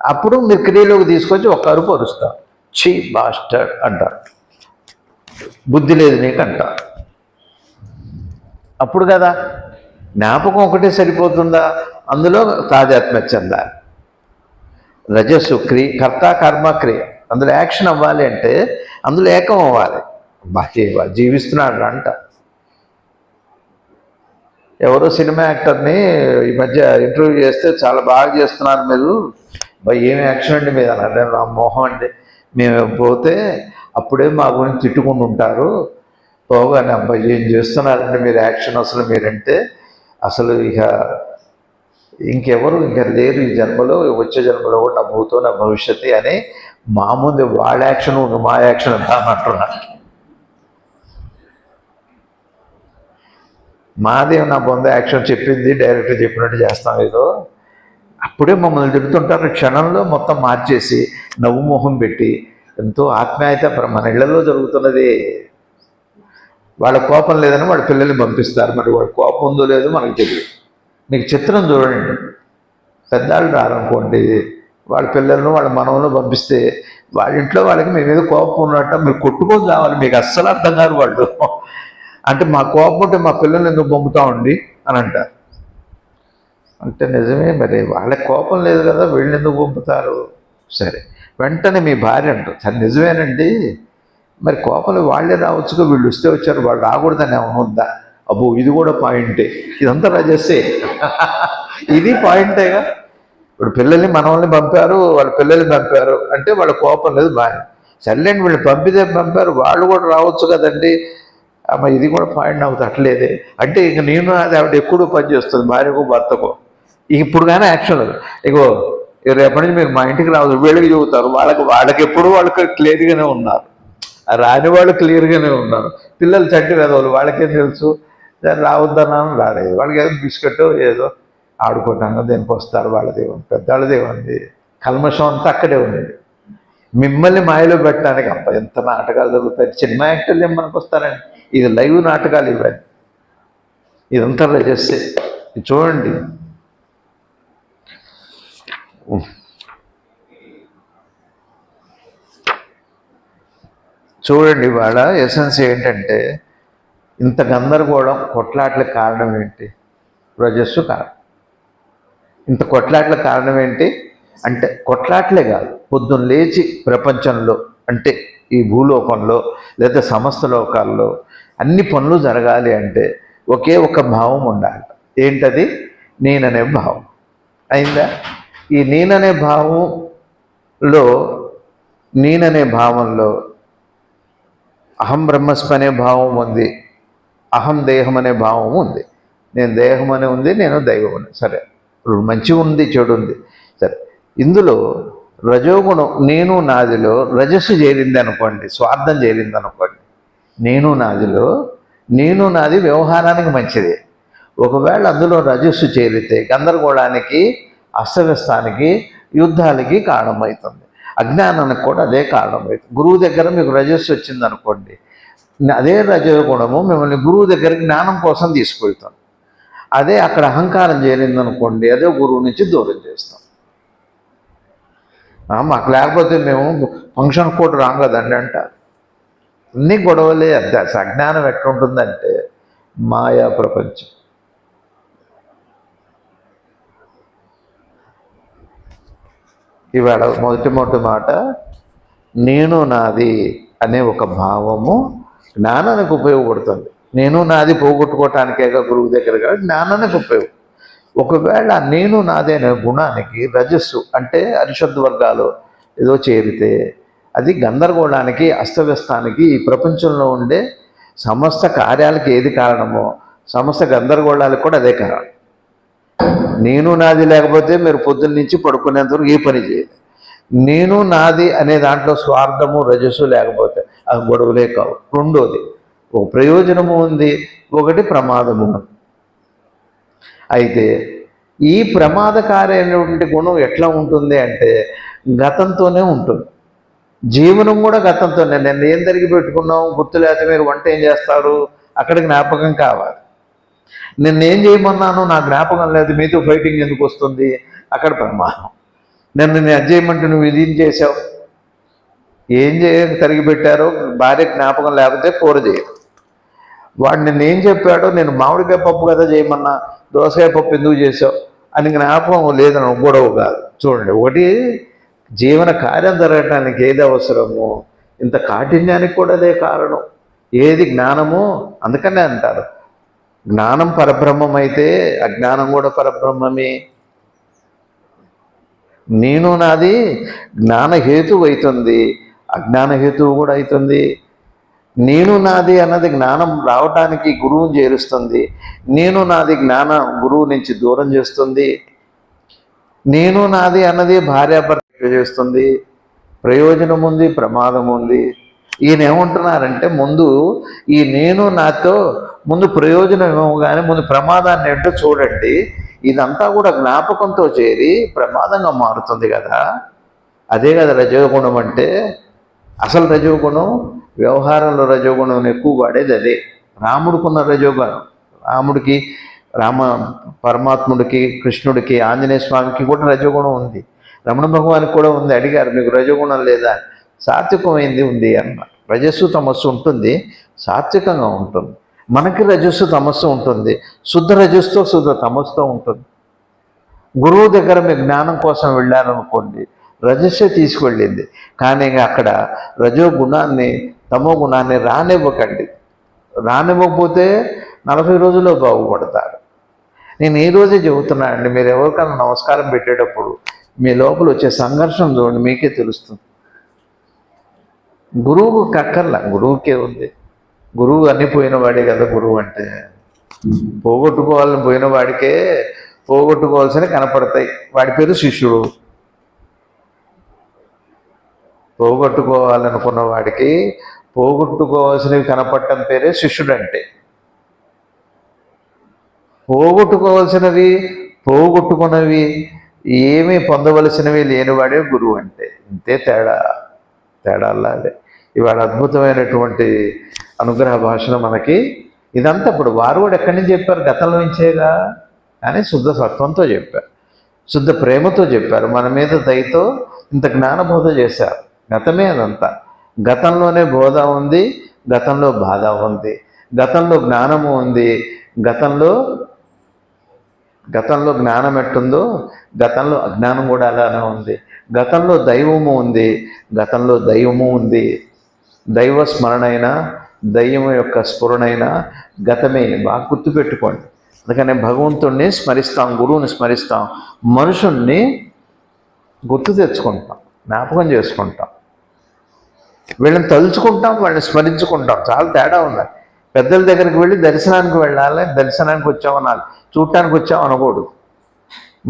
అప్పుడు మీరు క్రియలోకి తీసుకొచ్చి ఒక అరుపు అరుస్తారు, చీ బాస్టర్ అంటారు, బుద్ధి లేదు నీకు అంటారు. అప్పుడు కదా. జ్ఞాపకం ఒకటే సరిపోతుందా? అందులో తాజాత్మ్యత చెందాలి. రజస్సు కర్త కర్మ క్రియ, అందులో యాక్షన్ అవ్వాలి అంటే అందులో ఏకం అవ్వాలి. జీవిస్తున్నాడు అంట. ఎవరో సినిమా యాక్టర్ని ఈ మధ్య ఇంటర్వ్యూ చేస్తే చాలా బాగా చేస్తున్నారు మీరు, ఏం యాక్షన్ అండి మీరు అన్నారు. నా మోహం అండి, మేము పోతే అప్పుడే మా గురించి తిట్టుకుంటూ ఉంటారు, పోగానే అబ్బాయి ఏం చేస్తున్నారంటే మీరు యాక్షన్, అసలు మీరంటే అసలు ఇంకెవరు లేరు ఈ జన్మలో, వచ్చే జన్మలో కూడా నా భూతో నా భవిష్యత్తు అని మా ముందు వాళ్ళ యాక్షన్ మా యాక్షన్ అంతా అంటున్నారు. మాదేవి నా బొంద యాక్షన్ చెప్పింది డైరెక్టర్ చెప్పినట్టు చేస్తాం ఏదో. అప్పుడే మమ్మల్ని తిడుతుంటారు. క్షణంలో మొత్తం మార్చేసి నవ్వు మొహం పెట్టి ఎంతో ఆత్మీయత మన ఇళ్లలో జరుగుతున్నది. వాళ్ళ కోపం లేదని వాళ్ళ పిల్లల్ని పంపిస్తారు, మరి వాళ్ళ కోపం ఉందో లేదో మనకు తెలియదు. మీకు చిత్రం చూడండి, పెద్దాళ్ళు రారనుకోండి, వాళ్ళ పిల్లలను వాళ్ళ మనవలను పంపిస్తే వాళ్ళ ఇంట్లో వాళ్ళకి మీ మీద కోపం ఉన్నట్ట మీరు కొట్టుకొని రావాలి, మీకు అస్సలు అర్థం కాదు వాళ్ళు. అంటే మా కోపం ఉంటే మా పిల్లల్ని ఎందుకు పంపుతామండి అని అంటారు. అంటే నిజమే, మరి వాళ్ళకి కోపం లేదు కదా, వీళ్ళు ఎందుకు పంపుతారు? సరే, వెంటనే మీ భార్య అంటారు, సరే నిజమేనండి, మరి కోపలు వాళ్ళే రావచ్చుగా, వీళ్ళు వస్తే వచ్చారు, వాళ్ళు రాకూడదని ఏమైనా ఉందా? అబ్బో ఇది కూడా పాయింటే, ఇదంతా రాజేస్తే ఇది పాయింటేగా. ఇప్పుడు పిల్లల్ని మనల్ని పంపారు, వాళ్ళ పిల్లల్ని పంపారు అంటే వాళ్ళ కోపం లేదు, భార్య సర్లేండి వీళ్ళు పంపితే పంపారు, వాళ్ళు కూడా రావచ్చు కదండి. అమ్మ ఇది కూడా పాయింట్ నాకు తట్టలేదే అంటే ఇంక నేను అది ఆవిడ ఎప్పుడు పనిచేస్తుంది, భార్యకు భర్తకు. ఇప్పుడు కానీ యాక్షన్ ఇగో రేపటి నుంచి మీరు మా ఇంటికి రావచ్చు, వీళ్ళకి చెబుతారు, వాళ్ళకి ఎప్పుడు వాళ్ళకి క్లియర్గానే ఉన్నారు, రాని వాళ్ళు క్లియర్గానే ఉన్నారు. పిల్లలు చట్టి వెదవలు, వాళ్ళకేం తెలుసు, రావద్దన్నాను రాలేదు, వాళ్ళకి ఏదో బిస్కెట్ ఏదో ఆడుకుంటాను దేనికి వస్తారు, వాళ్ళది పెద్దవాళ్ళదే ఉంది, కల్మషం అంతా అక్కడే ఉంది. మిమ్మల్ని మాయలో పెట్టడానికి అబ్బా ఎంత నాటకాలు జరుగుతాయి, సినిమా యాక్టర్లు ఏమనికి వస్తారండి, ఇది లైవ్ నాటకాలు ఇవన్నీ, ఇదంతా చేస్తే చూడండి. చూడండి వాళ్ళ ఎసెన్స్ ఏంటంటే, ఇంత గందరగోళం కొట్లాట్లకు కారణం ఏంటి? రజస్సు కారణం. ఇంత కొట్లాట్లకు కారణం ఏంటి అంటే, కొట్లాట్లే కాదు, పొద్దున్న లేచి ప్రపంచంలో అంటే ఈ భూలోకంలో లేదా సమస్త లోకాల్లో అన్ని పనులు జరగాలి అంటే ఒకే ఒక భావం ఉండాలి. ఏంటది? నేననే భావం. అయిందా? ఈ నేననే భావంలో నేననే భావంలో అహం బ్రహ్మస్మి అనే భావం ఉంది, అహం దేహం అనే భావం ఉంది. నేను దేహం అని ఉంది, నేను దైవం అని. సరే, ఇప్పుడు మంచి ఉంది, చెడు ఉంది. సరే, ఇందులో రజోగుణం నేను నాదిలో రజస్సు చేరింది అనుకోండి, స్వార్థం చేరింది అనుకోండి. నేను నాదిలో నేను నాది వ్యవహారానికి మంచిది. ఒకవేళ అందులో రజస్సు చేరితే గందరగోళానికి, అస్తవ్యస్తానికి, యుద్ధాలకి కారణమవుతుంది. అజ్ఞానానికి కూడా అదే కారణమవుతుంది. గురువు దగ్గర మీకు రజస్సు వచ్చింది అనుకోండి, అదే రజోగుణము మిమ్మల్ని గురువు దగ్గర జ్ఞానం కోసం తీసుకెళ్తాం. అదే అక్కడ అహంకారం చేరిందనుకోండి, అదే గురువు నుంచి దూరం చేస్తాం. మాకు లేకపోతే మేము ఫంక్షన్ కూడా రాం కదండి అంటారు. అన్ని గొడవలే. అజ్ఞానం ఎట్లుంటుందంటే మాయా ప్రపంచం. ఇవాళ మొదటి మాట, నేను నాది అనే ఒక భావము జ్ఞానానికి ఉపయోగపడుతుంది. నేను నాది పోగొట్టుకోవటానికేగా గురువు దగ్గరగా జ్ఞానానికి ఉపయోగం. ఒకవేళ నేను నాది అనే గుణానికి రజస్సు అంటే అరిషద్ వర్గాలు ఏదో చేరితే అది గందరగోళానికి, అస్తవ్యస్తానికి, ఈ ప్రపంచంలో ఉండే సమస్త కార్యాలకి ఏది కారణమో సమస్త గందరగోళాలకు కూడా అదే కారణం. నేను నాది లేకపోతే మీరు పొద్దున్న నుంచి పడుకునేంతవరకు ఏ పని చేయదు. నేను నాది అనే దాంట్లో స్వార్థము, రజస్సు లేకపోతే అది గొడవలే కావు. రెండోది, ఒక ప్రయోజనము ఉంది, ఒకటి ప్రమాదము ఉంది. అయితే ఈ ప్రమాదకారైనటువంటి గుణం ఎట్లా ఉంటుంది అంటే గతంతోనే ఉంటుంది. జీవనం కూడా గతంతోనే. నేను ఏం తిరిగి పెట్టుకున్నాం గుర్తులేకపోతే మీరు వంట ఏం చేస్తారు, అక్కడ జ్ఞాపకం కావాలి. నిన్నేం చేయమన్నాను, నా జ్ఞాపకం లేదు, మీతో ఫైటింగ్ ఎందుకు వస్తుంది, అక్కడ ప్రమాదం. నేను అది చేయమంటే నువ్వు ఇది చేసావు, ఏం తరిగి పెట్టారో భార్య జ్ఞాపకం లేకపోతే కూర చేయరు. వాడు నిన్నేం చెప్పాడో, నేను మామిడికాయ పప్పు కదా చేయమన్నా, దోసకాయ పప్పు ఎందుకు చేసావు అని జ్ఞాపకం లేదని గొడవ కాదు. చూడండి, ఒకటి జీవన కార్యం జరగటానికి ఏది అవసరమో ఇంత కాఠిన్యానికి కూడా అదే కారణం. ఏది జ్ఞానమో, అందుకనే అంటారు జ్ఞానం పరబ్రహ్మం అయితే అజ్ఞానం కూడా పరబ్రహ్మమే. నేను నాది జ్ఞానహేతువు అవుతుంది, అజ్ఞానహేతువు కూడా అవుతుంది. నేను నాది అన్నది జ్ఞానం రావటానికి గురువుని చేరుస్తుంది, నేను నాది జ్ఞానం గురువు నుంచి దూరం చేస్తుంది. నేను నాది అన్నది భార్యాభర్త చేస్తుంది. ప్రయోజనం ఉంది, ప్రమాదం ఉంది. ఈయన ఏమంటున్నారంటే ముందు ఈ నేను నాతో ముందు ప్రయోజనం ఏమో కానీ ముందు ప్రమాదాన్ని ఏంటో చూడండి. ఇదంతా కూడా జ్ఞాపకంతో చేరి ప్రమాదంగా మారుతుంది కదా. అదే కదా రజోగుణం అంటే. అసలు రజోగుణం, వ్యవహారంలో రజోగుణం ఎక్కువ వాడేది అదే. రాముడికున్న రజోగుణం, రామ పరమాత్ముడికి, కృష్ణుడికి, ఆంజనేయ స్వామికి కూడా రజోగుణం ఉంది. రమణ భగవానికి కూడా ఉంది. అడిగారు, మీకు రజోగుణం లేదా? సాత్వికమైంది ఉంది అన్న. రజస్సు తమస్సు ఉంటుంది, సాత్వికంగా ఉంటుంది. మనకి రజస్సు తమస్సు ఉంటుంది, శుద్ధ రజస్సుతో శుద్ధ తమస్సుతో ఉంటుంది. గురువు దగ్గర మీరు జ్ఞానం కోసం వెళ్ళారనుకోండి, రజస్సే తీసుకువెళ్ళింది. కానీ అక్కడ రజో గుణాన్ని తమో గుణాన్ని రానివ్వకండి. రానివ్వకపోతే 40 రోజుల్లో బాగుపడతారు. నేను ఈ రోజే చెబుతున్నా అండి, మీరు ఎవరికైనా నమస్కారం పెట్టేటప్పుడు మీ లోపల వచ్చే సంఘర్షణ చూడండి, మీకే తెలుస్తుంది. గురువుకు కక్కర్లా, గురువుకే ఉంది. గురువు అన్నీ పోయిన వాడే కదా గురువు అంటే. పోగొట్టుకోవాలని పోయిన వాడికే పోగొట్టుకోవాల్సిన కనపడతాయి. వాడి పేరు శిష్యుడు. పోగొట్టుకోవాలనుకున్న వాడికి పోగొట్టుకోవాల్సినవి కనపడటం పేరే శిష్యుడు అంటే. పోగొట్టుకోవాల్సినవి పోగొట్టుకున్నవి ఏమీ పొందవలసినవి లేనివాడే గురువు అంటే. ఇంతే తేడాలా అదే. ఇవాళ అద్భుతమైనటువంటి అనుగ్రహ భాషను మనకి ఇదంతా ఇప్పుడు వారు కూడా ఎక్కడి నుంచి చెప్పారు? గతంలో నుంచేగా. కానీ శుద్ధ సత్వంతో చెప్పారు, శుద్ధ ప్రేమతో చెప్పారు, మన మీద దయతో ఇంత జ్ఞానబోధ చేశారు. గతమే అదంతా. గతంలోనే బోధ ఉంది, గతంలో బాధ ఉంది, గతంలో జ్ఞానము ఉంది, గతంలో జ్ఞానం ఎట్టుందో గతంలో అజ్ఞానం కూడా అలానే ఉంది. గతంలో దైవము ఉంది, గతంలో దైవము ఉంది. దైవ స్మరణైనా దైవం యొక్క స్ఫురణైనా గతమే. బాగా గుర్తుపెట్టుకోండి. అందుకనే భగవంతుణ్ణి స్మరిస్తాం, గురువుని స్మరిస్తాం, మనుషుణ్ణి గుర్తు తెచ్చుకుంటాం, జ్ఞాపకం చేసుకుంటాం, వీళ్ళని తలుచుకుంటాం, వాళ్ళని స్మరించుకుంటాం. చాలా తేడా ఉంది. పెద్దల దగ్గరికి వెళ్ళి దర్శనానికి వెళ్ళాలి, దర్శనానికి వచ్చామనాలి, చూడటానికి వచ్చాం అనకూడదు.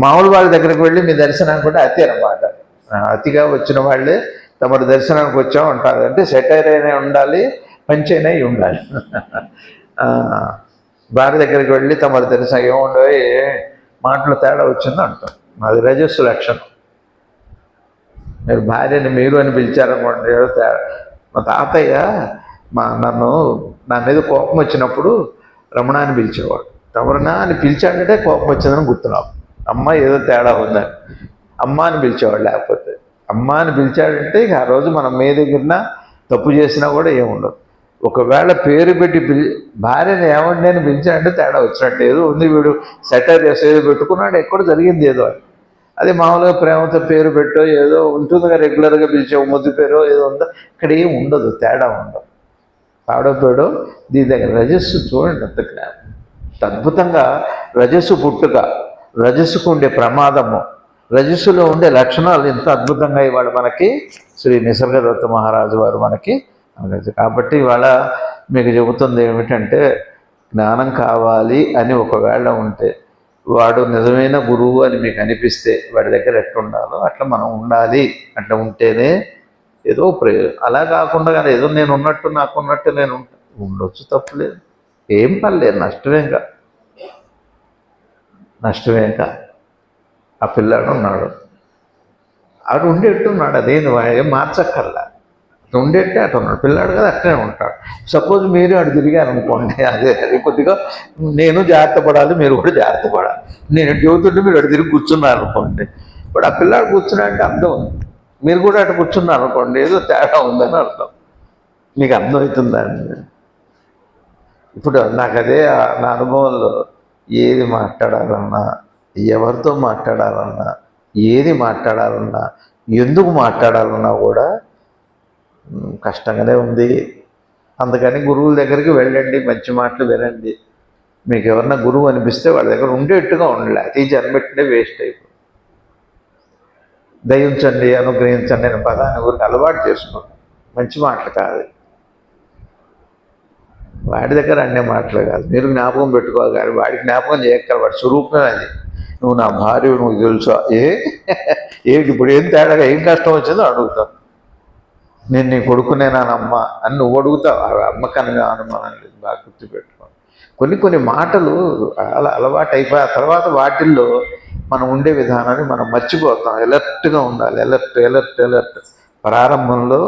మామూలు వాళ్ళ దగ్గరికి వెళ్ళి మీ దర్శనానికి కూడా అతి అన్నమాట. అతిగా వచ్చిన వాళ్ళే తమరు దర్శనానికి వచ్చాం అంటారు. అంటే సెటైర్ అయినా ఉండాలి, పంచైనా ఉండాలి. భార్య దగ్గరికి వెళ్ళి తమరు దర్శనం ఏముండవు, మాటలు తేడా వచ్చిందో అంటాం. అది రజస్సు లక్షణం. మీరు భార్యని మీరు అని పిలిచారనుకోండి, ఏదో తేడా. మా తాతయ్య నా మీద కోపం వచ్చినప్పుడు రమణ అని పిలిచేవాడు. రమణ అని పిలిచాడంటే కోపం వచ్చిందని గుర్తున్నావు. అమ్మ ఏదో తేడా ఉందని అమ్మ అని పిలిచేవాడు. లేకపోతే అమ్మ అని పిలిచాడంటే ఇక ఆ రోజు మనం మీ దగ్గర తప్పు చేసినా కూడా ఏముండదు. ఒకవేళ పేరు పెట్టి భార్యను ఏమండి అని పిలిచాడంటే తేడా వచ్చినట్టు. ఏదో ఉంది, వీడు సెటర్ ఏదో పెట్టుకున్నాడు, ఎక్కడ జరిగింది ఏదో అని. అది మామూలుగా ప్రేమతో పేరు పెట్టో ఏదో ఉంటుందిగా, రెగ్యులర్గా పిలిచే ముద్దు పేరు ఏదో ఉందో. ఇక్కడ ఏం ఉండదు, తేడా ఉండదు. పాడోపేడో దీని దగ్గర రజస్సు చూడండి అంత అద్భుతంగా. రజస్సు పుట్టుక, రజస్సుకు ఉండే ప్రమాదము, రజస్సులో ఉండే లక్షణాలు ఎంత అద్భుతంగా ఇవాళ మనకి శ్రీ నిసర్గదత్త మహారాజు వారు మనకి. కాబట్టి ఇవాళ మీకు చెబుతుంది ఏమిటంటే, జ్ఞానం కావాలి అని ఒకవేళ ఉంటే, వాడు నిజమైన గురువు అని మీకు అనిపిస్తే వాడి దగ్గర ఎట్లుండాలో అట్లా మనం ఉండాలి. అట్లా ఉంటేనే ఏదో ప్రయోజనం. అలా కాకుండా కానీ ఏదో నేను ఉన్నట్టు నాకున్నట్టు నేను ఉండొచ్చు, తప్పులేదు, ఏం పర్లేదు, నష్టమేం కా. ఆ పిల్లాడు ఉన్నాడు, ఆడు ఉండేట్టున్నాడు, అదేంది ఏం మార్చక్కర్లా. ఉండేట్టే అటు ఉన్నాడు పిల్లాడు కదా, అట్లనే ఉంటాడు. సపోజ్ మీరు అటు తిరిగారనుకోండి, అదే కొద్దిగా నేను జాగ్రత్త పడాలి, మీరు కూడా జాగ్రత్త పడాలి. నేను డ్యూతుంటే మీరు అటు తిరిగి కూర్చున్నారు అనుకోండి, ఇప్పుడు ఆ పిల్లాడు కూర్చున్నాడంటే అర్థం ఉంది. మీరు కూడా అటు కూర్చున్నారు అనుకోండి, ఏదో తేడా ఉందని అర్థం. మీకు అర్థమవుతుందండి. ఇప్పుడు నాకు అదే నా అనుభవంలో ఏది మాట్లాడాలన్నా, ఎవరితో మాట్లాడాలన్నా, ఏది మాట్లాడాలన్నా, ఎందుకు మాట్లాడాలన్నా కూడా కష్టంగానే ఉంది. అందుకని గురువుల దగ్గరికి వెళ్ళండి, మంచి మాటలు వినండి. మీకు ఎవరన్నా గురువు అనిపిస్తే వాళ్ళ దగ్గర ఉండేట్టుగా ఉండాలి. అతి జన్మెట్టే వేస్ట్ అయిపోతుంది. దయించండి, అనుగ్రహించండి అనే పదాన్ని ఊరికి అలవాటు చేసుకోండి. మంచి మాటలు కాదు, వాడి దగ్గర అనే మాటలు కాదు. మీరు జ్ఞాపకం పెట్టుకోవాలి, కానీ వాడి జ్ఞాపకం చేయక్కర్. వాడి స్వరూపమే అది. నువ్వు నా భార్య, నువ్వు తెలుసా, ఏంటి ఇప్పుడు ఏం తేడాగా ఏం కష్టం వచ్చిందో అడుగుతావు. నేను నీ కొడుకునేనానమ్మ అని నువ్వు అడుగుతావు. అమ్మ కనుక అనుమానం లేదు. బాగా గుర్తుపెట్టుకోండి. కొన్ని మాటలు అలా అలవాటు అయిపోయి ఆ తర్వాత వాటిల్లో మనం ఉండే విధానాన్ని మనం మర్చిపోతాం. ఎలర్ట్గా ఉండాలి, ఎలర్ట్. ప్రారంభంలో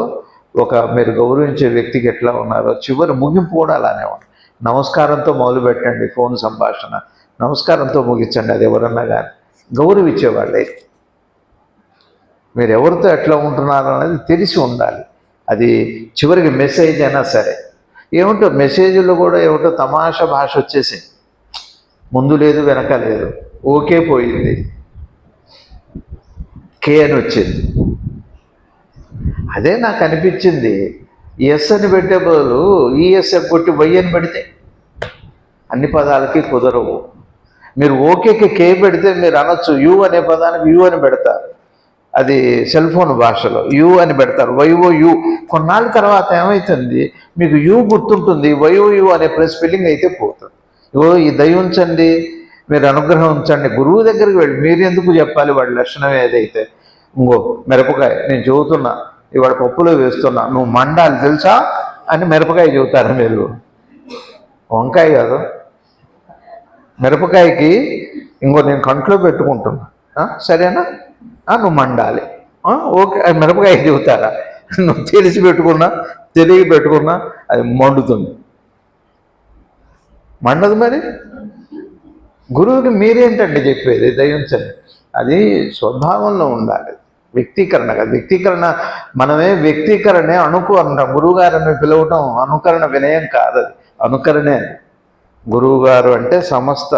మీరు గౌరవించే వ్యక్తికి ఎట్లా ఉన్నారో చివరి ముగింపు కూడా అలానే ఉంది. నమస్కారంతో మొదలు పెట్టండి ఫోన్ సంభాషణ, నమస్కారంతో ముగించండి. అది ఎవరన్నా కానీ గౌరవించేవాళ్ళే. మీరు ఎవరితో ఎట్లా ఉంటున్నారు అనేది తెలిసి ఉండాలి. అది చివరికి మెసేజ్ అయినా సరే. ఏమిటో మెసేజ్లో కూడా ఏమిటో తమాషా భాష వచ్చేసి ముందు లేదు వెనక లేదు, ఓకే పోయింది, కే అని వచ్చింది. అదే నాకు అనిపించింది, ఎస్ అని పెట్టే బదులు ఈఎస్ఎఫ్ కొట్టి వై అని పెడితే అన్ని పదాలకి కుదరవు. మీరు ఓకేకి కే పెడితే మీరు అనొచ్చు, యు అనే పదానికి యు అని పెడతారు, అది సెల్ ఫోన్ భాషలో యు అని పెడతారు, వైఓ యు. కొన్నాళ్ళ తర్వాత ఏమవుతుంది, మీకు యు గుర్తుంటుంది, వైఓ యు అనే స్పెల్లింగ్ అయితే పోతుంది. ఈ దయ ఉంచండి, మీరు అనుగ్రహం ఉంచండి, గురువు దగ్గరికి వెళ్ళి మీరు ఎందుకు చెప్పాలి వాడి లక్షణం ఏదైతే. ఇంకో మిరపకాయ నేను చెబుతున్నా, ఇవాళ పప్పులో వేస్తున్నా, నువ్వు మండాలి తెలుసా అని మిరపకాయ చెబుతారా మీరు? వంకాయ కాదు, మిరపకాయకి ఇంకో నేను కంట్లో పెట్టుకుంటున్నా, సరేనా, నువ్వు మండాలి, ఓకే, అది మిరపకాయ చెబుతారా? నువ్వు తెలిసి పెట్టుకున్నా తెలియ పెట్టుకున్నా అది మండుతుంది, మండదు. మరి గురువుకి మీరేంటండి చెప్పేది? దయించండి. అది స్వభావంలో ఉండాలి, వ్యక్తీకరణ కాదు. వ్యక్తీకరణ మనమే వ్యక్తీకరణే అనుకు అంటాం. గురువుగారిని పిలవటం అనుకరణ వినయం కాదు, అది అనుకరణే. గురువుగారు అంటే సమస్త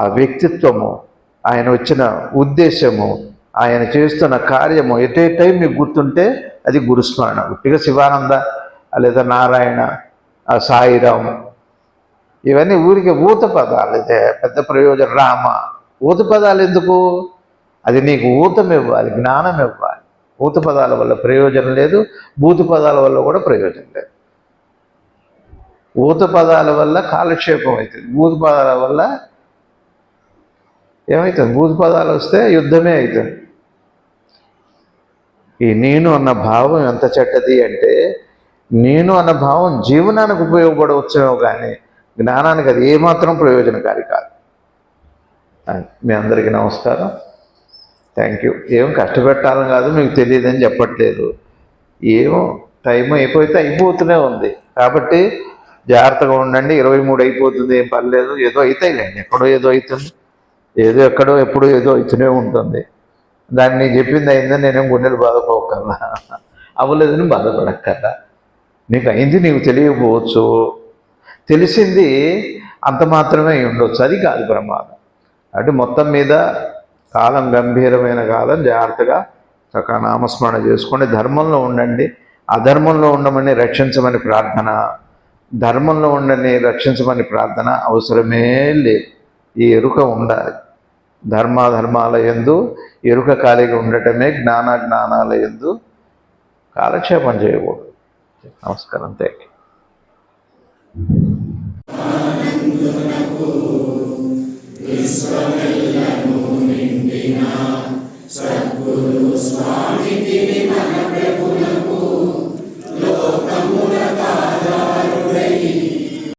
ఆ వ్యక్తిత్వము, ఆయన వచ్చిన ఉద్దేశము, ఆయన చేస్తున్న కార్యము ఎట్ ఏ టైం మీకు గుర్తుంటే అది గురుస్మరణ. గుట్టిగా శివానంద లేదా నారాయణ, సాయిరాం, ఇవన్నీ ఊరికి ఊత పదాలు. ఇదే పెద్ద ప్రయోజనం. రామ, ఊత పదాలు ఎందుకు? అది నీకు ఊతం ఇవ్వాలి, జ్ఞానం ఇవ్వాలి. ఊత పదాల వల్ల ప్రయోజనం లేదు, భూత పదాల వల్ల కూడా ప్రయోజనం లేదు. ఊత పదాల వల్ల కాలక్షేపం అవుతుంది, భూత పదాల వల్ల ఏమవుతుంది? భూత పదాలు వస్తే యుద్ధమే అవుతుంది. ఈ నేను అన్న భావం ఎంత చెడ్డది అంటే, నేను అన్న భావం జీవనానికి ఉపయోగపడవచ్చేమో కానీ జ్ఞానానికి అది ఏమాత్రం ప్రయోజనకారి కాదు. మీ అందరికీ నమస్కారం, థ్యాంక్ యూ. ఏం కష్టపెట్టాలని కాదు, మీకు తెలియదని చెప్పట్లేదు. ఏమో టైం అయిపోతే అయిపోతూనే ఉంది, కాబట్టి జాగ్రత్తగా ఉండండి. 23 అయిపోతుంది, ఏం పర్లేదు, ఏదో అవుతాయిలేండి, ఎక్కడో ఏదో అవుతుంది, ఏదో ఎక్కడో ఎప్పుడో ఏదో అవుతూనే ఉంటుంది. దాన్ని నేను చెప్పింది అయిందని నేనేం గుండెలు బాధపోకల్లా, అవ్వలేదని బాధపడక్కర్లా. నీకు అయింది నీకు తెలియకపోవచ్చు, తెలిసింది అంత మాత్రమే ఉండొచ్చు, అది కాదు ప్రమాదం. అంటే మొత్తం మీద కాలం గంభీరమైన కాలం, జాగ్రత్తగా చక్కగా నామస్మరణ చేసుకోండి, ధర్మంలో ఉండండి. అధర్మంలో ఉండమని రక్షించమని ప్రార్థన, ధర్మంలో ఉండని రక్షించమని ప్రార్థన అవసరమే లేదు. ఈ ఎరుక ఉండాలి. ధర్మాల యందు ఎరుక ఖాళీగా ఉండటమే జ్ఞానాల యందు కాలక్షేపం చేయకూడదు. నమస్కారం, థ్యాంక్ యూ.